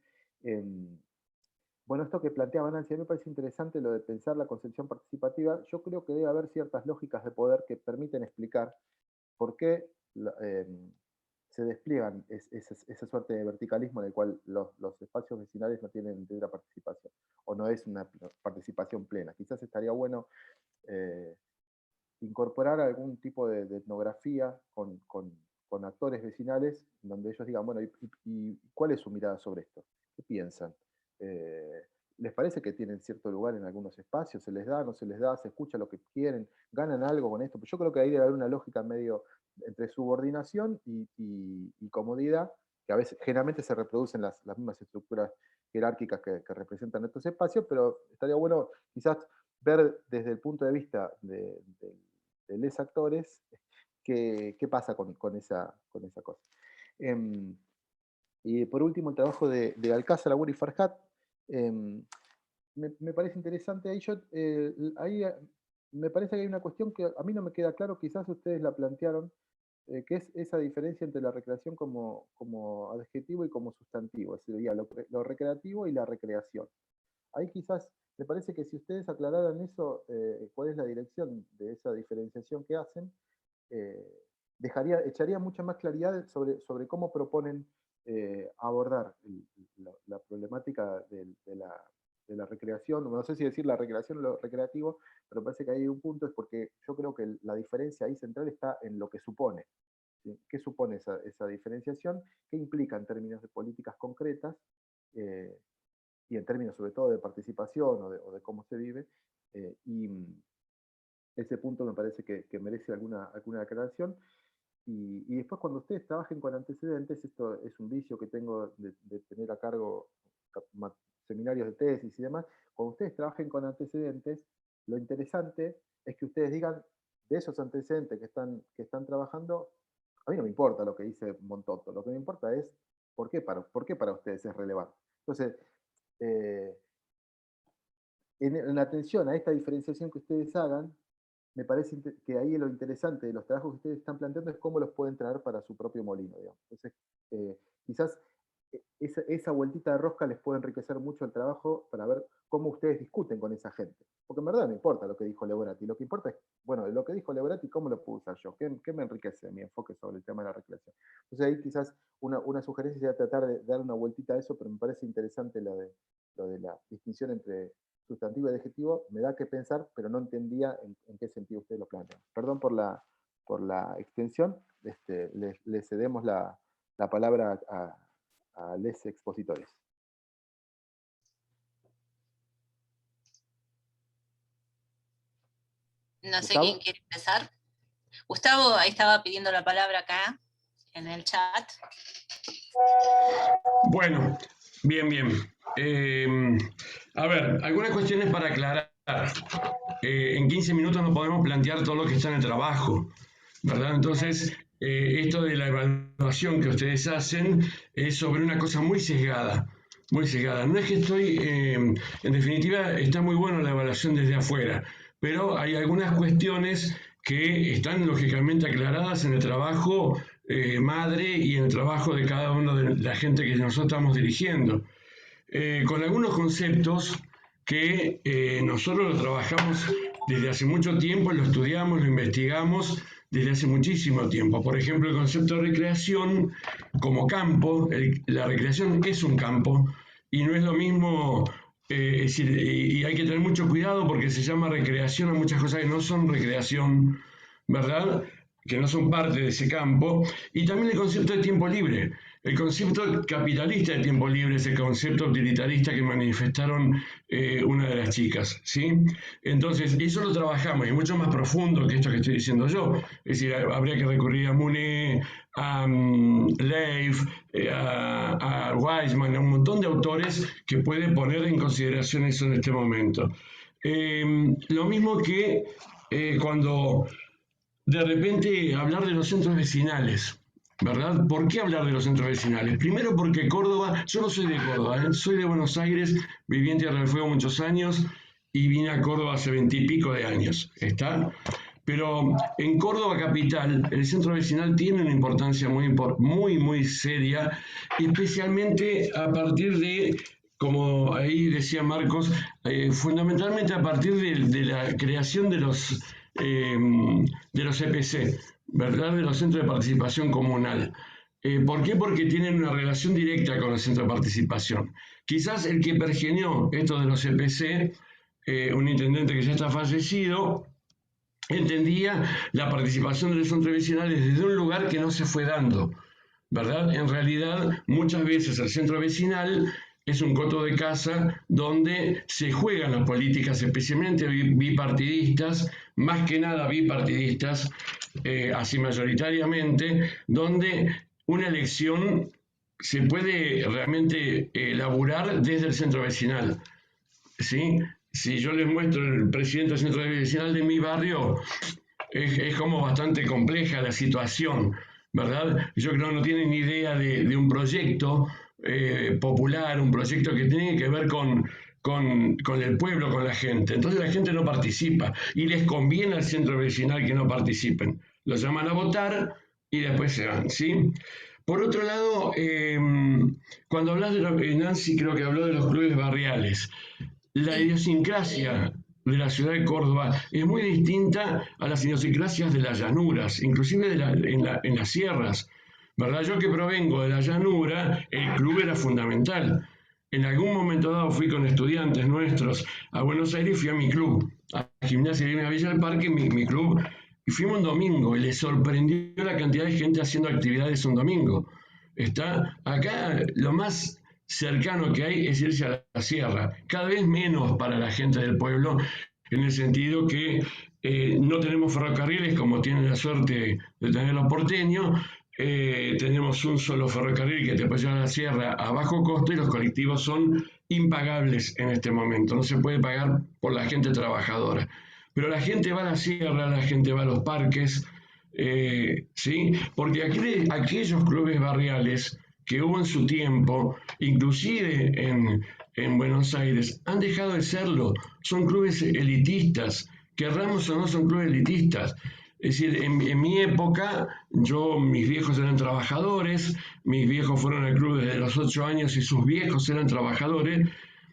bueno, esto que planteaba Nancy, a mí me parece interesante lo de pensar la concepción participativa. Yo creo que debe haber ciertas lógicas de poder que permiten explicar por qué se despliegan esa suerte de verticalismo en el cual los espacios vecinales no tienen entera participación, o no es una participación plena. Quizás estaría bueno incorporar algún tipo de etnografía con actores vecinales, donde ellos digan, bueno, ¿y cuál es su mirada sobre esto? ¿Qué piensan? ¿Les parece que tienen cierto lugar en algunos espacios? ¿Se les da, no se les da? ¿Se escucha lo que quieren? ¿Ganan algo con esto? Pues yo creo que ahí debe haber una lógica medio entre subordinación y comodidad, que a veces generalmente se reproducen las mismas estructuras jerárquicas que representan estos espacios, pero estaría bueno quizás ver desde el punto de vista de los actores qué pasa con esa cosa. Y por último, el trabajo de Alcázar, Agüero y Farhat, me parece interesante. Ahí me parece que hay una cuestión que a mí no me queda claro, quizás ustedes la plantearon, que es esa diferencia entre la recreación como adjetivo y como sustantivo, sería lo recreativo y la recreación. Ahí quizás me parece que si ustedes aclararan eso, cuál es la dirección de esa diferenciación que hacen, echaría mucha más claridad sobre cómo proponen abordar la problemática de la recreación, no sé si decir la recreación o lo recreativo, pero parece que hay un punto, es porque yo creo que la diferencia ahí central está en lo que supone. ¿Sí? ¿Qué supone esa diferenciación? ¿Qué implica en términos de políticas concretas? Y en términos sobre todo de participación o de cómo se vive, y ese punto me parece que merece alguna aclaración. Y después cuando ustedes trabajen con antecedentes, esto es un vicio que tengo de tener a cargo seminarios de tesis y demás, cuando ustedes trabajen con antecedentes, lo interesante es que ustedes digan, de esos antecedentes que están trabajando, a mí no me importa lo que dice Montoto, lo que me importa es por qué para ustedes es relevante. Entonces, en atención a esta diferenciación que ustedes hagan, me parece que ahí lo interesante de los trabajos que ustedes están planteando es cómo los pueden traer para su propio molino, digamos. Entonces, quizás esa vueltita de rosca les puede enriquecer mucho el trabajo para ver cómo ustedes discuten con esa gente. Porque en verdad no importa lo que dijo Leborati, lo que importa es, bueno, lo que dijo Leborati, ¿cómo lo puedo usar yo? ¿Qué me enriquece mi enfoque sobre el tema de la recreación? Entonces ahí quizás una sugerencia sería tratar de dar una vueltita a eso, pero me parece interesante lo de la distinción entre sustantivo y adjetivo, me da que pensar, pero no entendía en qué sentido ustedes lo plantean. Perdón por la extensión, le cedemos la palabra a les expositores. No sé quién quiere empezar. Gustavo, ahí estaba pidiendo la palabra acá, en el chat. Bueno, bien. A ver, algunas cuestiones para aclarar. En 15 minutos no podemos plantear todo lo que está en el trabajo, ¿verdad? Entonces, esto de la evaluación que ustedes hacen es sobre una cosa muy sesgada. No es que en definitiva, está muy bueno la evaluación desde afuera, pero hay algunas cuestiones que están lógicamente aclaradas en el trabajo madre y en el trabajo de cada uno de la gente que nosotros estamos dirigiendo. Con algunos conceptos que nosotros lo trabajamos desde hace mucho tiempo, lo estudiamos, lo investigamos desde hace muchísimo tiempo. Por ejemplo, el concepto de recreación como campo, la recreación es un campo y no es lo mismo, es decir, y hay que tener mucho cuidado porque se llama recreación a muchas cosas que no son recreación, ¿verdad? Que no son parte de ese campo, y también el concepto de tiempo libre. El concepto capitalista de tiempo libre es el concepto utilitarista que manifestaron una de las chicas, ¿sí? Entonces, eso lo trabajamos, y es mucho más profundo que esto que estoy diciendo yo. Es decir, habría que recurrir a Monet, a Leif, a Weisman, a un montón de autores que pueden poner en consideración eso en este momento. Lo mismo que cuando de repente hablar de los centros vecinales, ¿verdad? ¿Por qué hablar de los centros vecinales? Primero porque Córdoba, yo no soy de Córdoba, soy de Buenos Aires, viví en Tierra del Fuego muchos años y vine a Córdoba hace 20 y pico de años, ¿está? Pero en Córdoba capital, el centro vecinal tiene una importancia muy seria, especialmente a partir de, como ahí decía Marcos, fundamentalmente a partir de la creación de los EPC, ¿verdad? De los centros de participación comunal. ¿Por qué? Porque tienen una relación directa con el centro de participación. Quizás el que pergeñó esto de los EPC, un intendente que ya está fallecido, entendía la participación de los centros vecinales desde un lugar que no se fue dando, ¿verdad? En realidad, muchas veces el centro vecinal es un coto de casa donde se juegan las políticas especialmente bipartidistas, más que nada bipartidistas, así mayoritariamente, donde una elección se puede realmente elaborar desde el centro vecinal, ¿sí? Si yo les muestro el presidente del centro vecinal de mi barrio, es como bastante compleja la situación, ¿verdad? Yo creo que no tienen ni idea de un proyecto popular, un proyecto que tiene que ver con el pueblo, con la gente. Entonces la gente no participa y les conviene al centro vecinal que no participen. Los llaman a votar y después se van, ¿sí? Por otro lado, cuando hablas de Nancy creo que habló de los clubes barriales. la idiosincrasia de la ciudad de Córdoba es muy distinta a las idiosincrasias de las llanuras, inclusive en las sierras, ¿verdad? Yo que provengo de la llanura, el club era fundamental. En algún momento dado fui con estudiantes nuestros a Buenos Aires y fui a mi club, a Gimnasia de Villa del Parque, mi club, y fuimos un domingo y les sorprendió la cantidad de gente haciendo actividades un domingo. Está acá lo más cercano que hay es irse a la sierra, cada vez menos para la gente del pueblo, en el sentido que no tenemos ferrocarriles como tienen la suerte de tener los porteños. Tenemos un solo ferrocarril que te puede llevar a la sierra a bajo costo y los colectivos son impagables en este momento, no se puede pagar por la gente trabajadora. Pero la gente va a la sierra, la gente va a los parques, ¿sí? Porque aquellos clubes barriales que hubo en su tiempo, inclusive en Buenos Aires, han dejado de serlo. Son clubes elitistas, querramos o no, son clubes elitistas. Es decir, en mi época, mis viejos eran trabajadores, mis viejos fueron al club desde los 8 años y sus viejos eran trabajadores,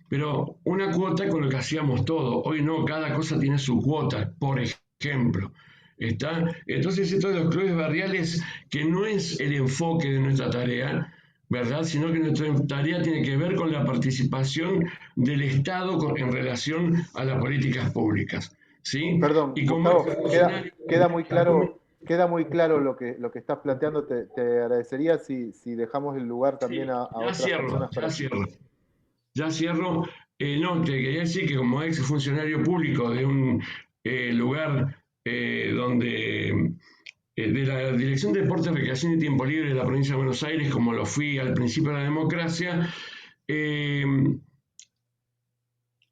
pero una cuota con lo que hacíamos todo. Hoy no, cada cosa tiene su cuota, por ejemplo. Entonces, esto de los clubes barriales, que no es el enfoque de nuestra tarea, ¿verdad? Sino que nuestra tarea tiene que ver con la participación del Estado en relación a las políticas públicas. ¿Sí? Perdón, y Gustavo, queda muy claro lo que estás planteando. Te agradecería si dejamos el lugar también a otras personas. Ya cierro. No, te quería decir que como ex funcionario público de un lugar donde de la Dirección de Deportes, Recreación y Tiempo Libre de la provincia de Buenos Aires, como lo fui al principio de la democracia,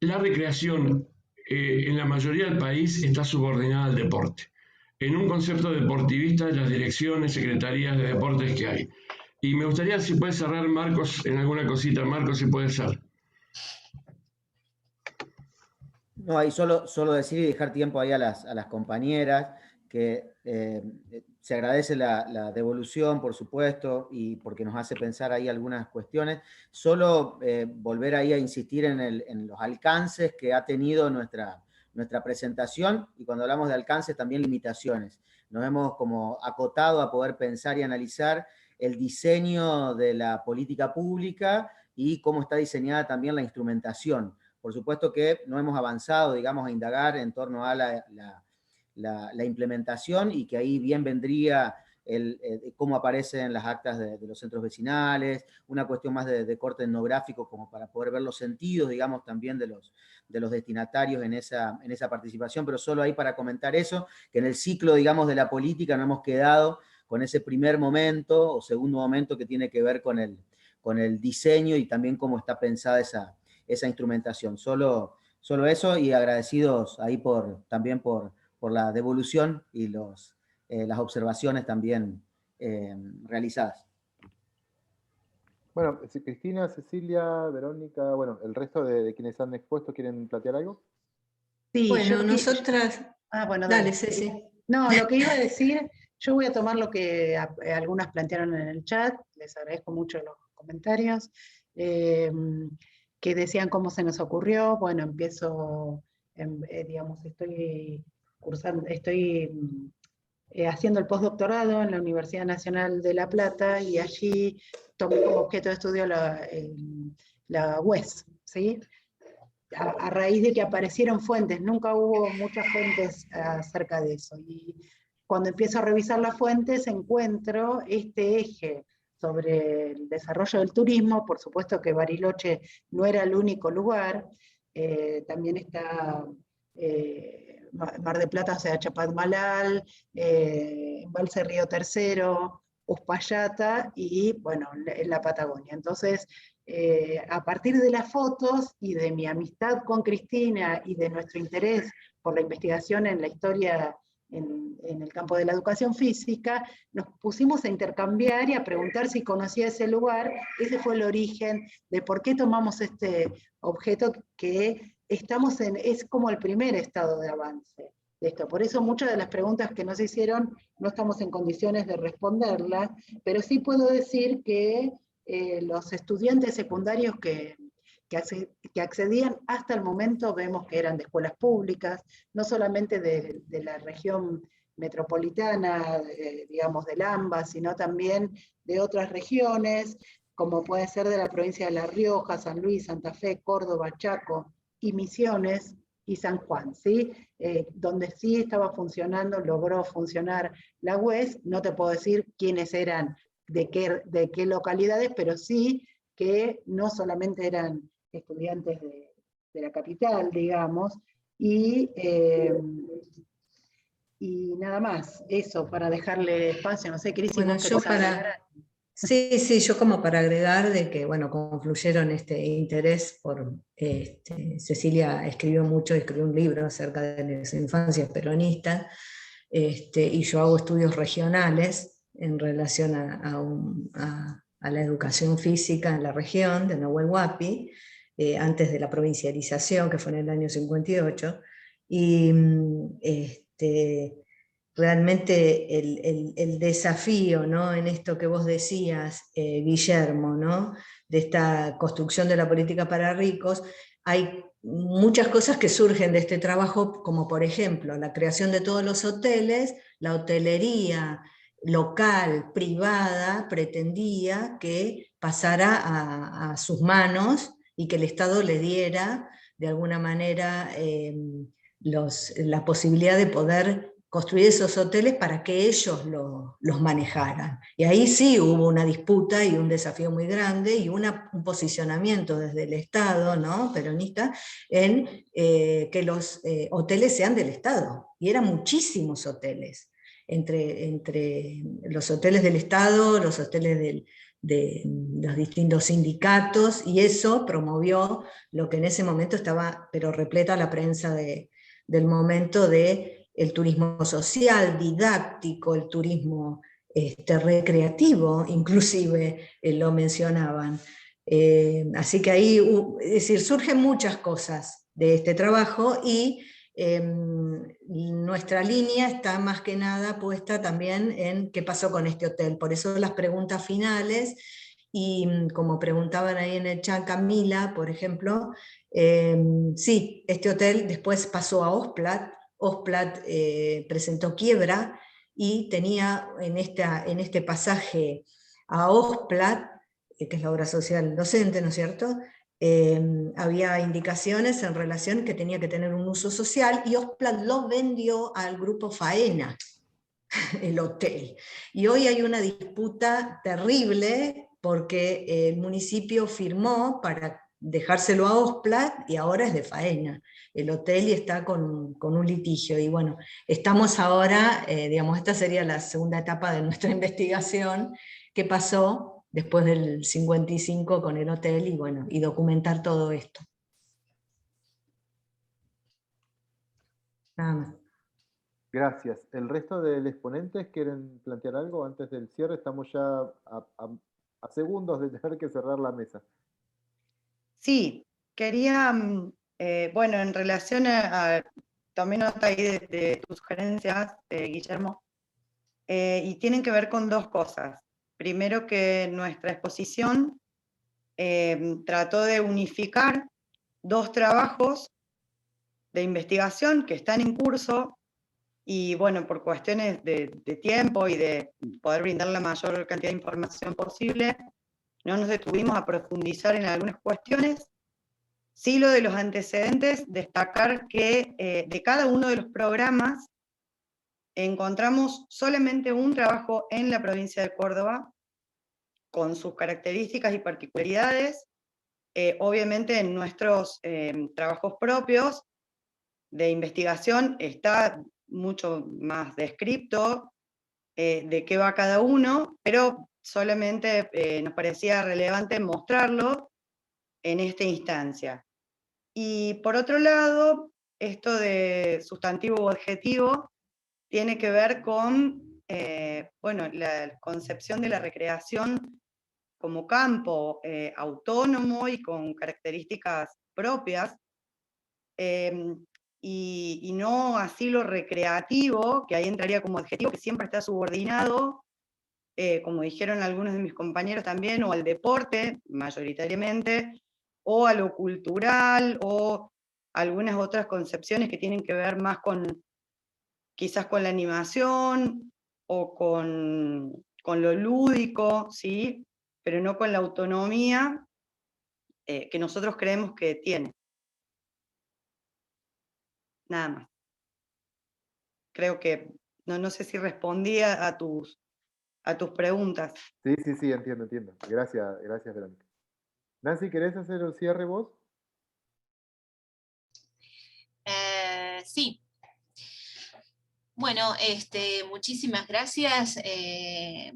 la recreación en la mayoría del país está subordinada al deporte. En un concepto deportivista de las direcciones, secretarías de deportes que hay. Y me gustaría si puede cerrar Marcos en alguna cosita. Marcos, si puede ser. No, ahí solo decir y dejar tiempo ahí a las compañeras, que se agradece la devolución, por supuesto, y porque nos hace pensar ahí algunas cuestiones. Solo volver ahí a insistir en los alcances que ha tenido nuestra presentación, y cuando hablamos de alcances también limitaciones. Nos hemos como acotado a poder pensar y analizar el diseño de la política pública y cómo está diseñada también la instrumentación. Por supuesto que no hemos avanzado, digamos, a indagar en torno a la implementación, y que ahí bien vendría cómo aparecen las actas de los centros vecinales, una cuestión más de corte etnográfico como para poder ver los sentidos, digamos, también de los destinatarios en esa participación, pero solo ahí para comentar eso, que en el ciclo, digamos, de la política no hemos quedado con ese primer momento o segundo momento que tiene que ver con el diseño y también cómo está pensada esa instrumentación. Solo eso, y agradecidos ahí también por la devolución y las observaciones también realizadas. Bueno, Cristina, Cecilia, Verónica, bueno, el resto de quienes han expuesto, ¿quieren plantear algo? Sí, bueno, nosotras... bueno, dale, Ceci. No, lo que iba a decir, yo voy a tomar lo que algunas plantearon en el chat, les agradezco mucho los comentarios, que decían cómo se nos ocurrió. Bueno, empiezo, digamos, estoy haciendo el postdoctorado en la Universidad Nacional de La Plata, y allí tomé como objeto de estudio la UES, ¿sí? A raíz de que aparecieron fuentes, nunca hubo muchas fuentes acerca de eso, y cuando empiezo a revisar las fuentes encuentro este eje sobre el desarrollo del turismo. Por supuesto que Bariloche no era el único lugar, también está Mar del Plata, o sea, Chapadmalal, Embalse Río Tercero, Uspallata y, bueno, en la Patagonia. Entonces, a partir de las fotos y de mi amistad con Cristina y de nuestro interés por la investigación en la historia en el campo de la educación física, nos pusimos a intercambiar y a preguntar si conocía ese lugar. Ese fue el origen de por qué tomamos este objeto que es como el primer estado de avance de esto. Por eso muchas de las preguntas que nos hicieron no estamos en condiciones de responderlas, pero sí puedo decir que los estudiantes secundarios que que accedían hasta el momento, vemos que eran de escuelas públicas, no solamente de la región metropolitana, digamos del AMBA, sino también de otras regiones, como puede ser de la provincia de La Rioja, San Luis, Santa Fe, Córdoba, Chaco y Misiones y San Juan, ¿sí? Donde sí estaba funcionando, logró funcionar la UES, no te puedo decir quiénes eran, de qué localidades, pero sí que no solamente eran estudiantes de la capital, digamos, y nada más, eso, para dejarle espacio, no sé, Cris, si vos querés agregar. Sí, yo como para agregar de que, bueno, confluyeron este interés por, Cecilia escribió un libro acerca de su infancia peronista, y yo hago estudios regionales en relación a la educación física en la región de Nahuel Huapi, antes de la provincialización, que fue en el año 58, y realmente el desafío, ¿no?, en esto que vos decías, Guillermo, ¿no?, de esta construcción de la política para ricos, hay muchas cosas que surgen de este trabajo, como por ejemplo la creación de todos los hoteles, la hotelería local, privada, pretendía que pasara a sus manos y que el Estado le diera de alguna manera la posibilidad de poder construir esos hoteles para que ellos los manejaran. Y ahí sí hubo una disputa y un desafío muy grande y un posicionamiento desde el Estado, ¿no?, peronista, en que los hoteles sean del Estado. Y eran muchísimos hoteles, entre los hoteles del Estado, los hoteles de los distintos sindicatos, y eso promovió lo que en ese momento estaba, pero repleta la prensa del momento, de el turismo social, didáctico, el turismo recreativo, inclusive lo mencionaban. Así que ahí, es decir, surgen muchas cosas de este trabajo, y nuestra línea está más que nada puesta también en qué pasó con este hotel. Por eso las preguntas finales, y como preguntaban ahí en el chat Camila, por ejemplo, sí, este hotel después pasó a Osplat. Osplat presentó quiebra y tenía en este pasaje a Osplat, que es la obra social docente, ¿no es cierto?, había indicaciones en relación que tenía que tener un uso social, y Osplat lo vendió al grupo Faena, el hotel. Y hoy hay una disputa terrible porque el municipio firmó para dejárselo a Osplat y ahora es de Faena el hotel, y está con un litigio. Y bueno, estamos ahora, digamos, esta sería la segunda etapa de nuestra investigación, qué pasó después del 55 con el hotel, y bueno, y documentar todo esto. Nada más. Gracias. ¿El resto de los exponentes quieren plantear algo antes del cierre? Estamos ya a segundos de tener que cerrar la mesa. Sí, quería, bueno, en relación también nota ahí de tus sugerencias, Guillermo, y tienen que ver con dos cosas. Primero, que nuestra exposición trató de unificar dos trabajos de investigación que están en curso, y bueno, por cuestiones de tiempo y de poder brindar la mayor cantidad de información posible, no nos detuvimos a profundizar en algunas cuestiones. Sí, lo de los antecedentes, destacar que de cada uno de los programas encontramos solamente un trabajo en la provincia de Córdoba, con sus características y particularidades. Obviamente en nuestros trabajos propios de investigación está mucho más descripto de qué va cada uno, pero solamente nos parecía relevante mostrarlo en esta instancia. Y por otro lado, esto de sustantivo u adjetivo tiene que ver con bueno, la concepción de la recreación como campo autónomo y con características propias, y no así lo recreativo, que ahí entraría como adjetivo, que siempre está subordinado, como dijeron algunos de mis compañeros también, o al deporte, mayoritariamente, o a lo cultural, o algunas otras concepciones que tienen que ver más con, quizás con la animación, o con lo lúdico, ¿sí? Pero no con la autonomía que nosotros creemos que tiene. Nada más. Creo que, no sé si respondía a tus preguntas. Sí, entiendo. Gracias, Verónica. Nancy, ¿querés hacer el cierre vos? Sí. Bueno, muchísimas gracias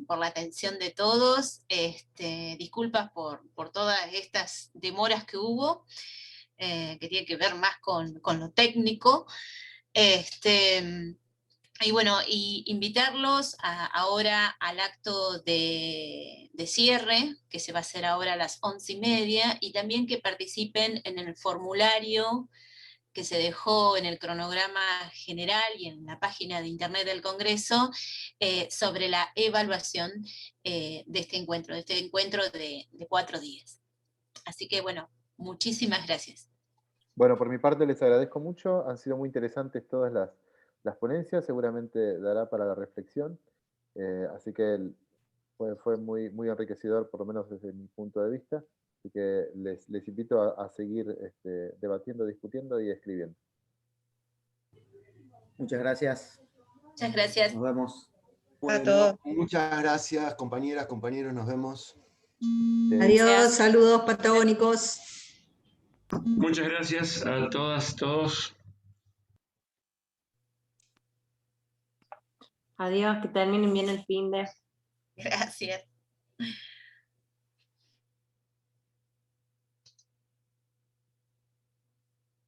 por la atención de todos. Disculpas por todas estas demoras que hubo, que tiene que ver más con lo técnico. Y bueno, y invitarlos ahora al acto de cierre, que se va a hacer ahora a las 11:30, y también que participen en el formulario que se dejó en el cronograma general y en la página de internet del Congreso sobre la evaluación de este encuentro de 4 días. Así que bueno, muchísimas gracias. Bueno, por mi parte les agradezco mucho, han sido muy interesantes todas las ponencias, seguramente dará para la reflexión, así que fue muy enriquecedor, por lo menos desde mi punto de vista, así que les invito a seguir debatiendo, discutiendo y escribiendo. Muchas gracias. Muchas gracias. Nos vemos. Bueno, muchas gracias, compañeras, compañeros, nos vemos. Adiós, saludos patagónicos. Muchas gracias a todas, todos. Adiós, que terminen bien el fin de. Gracias.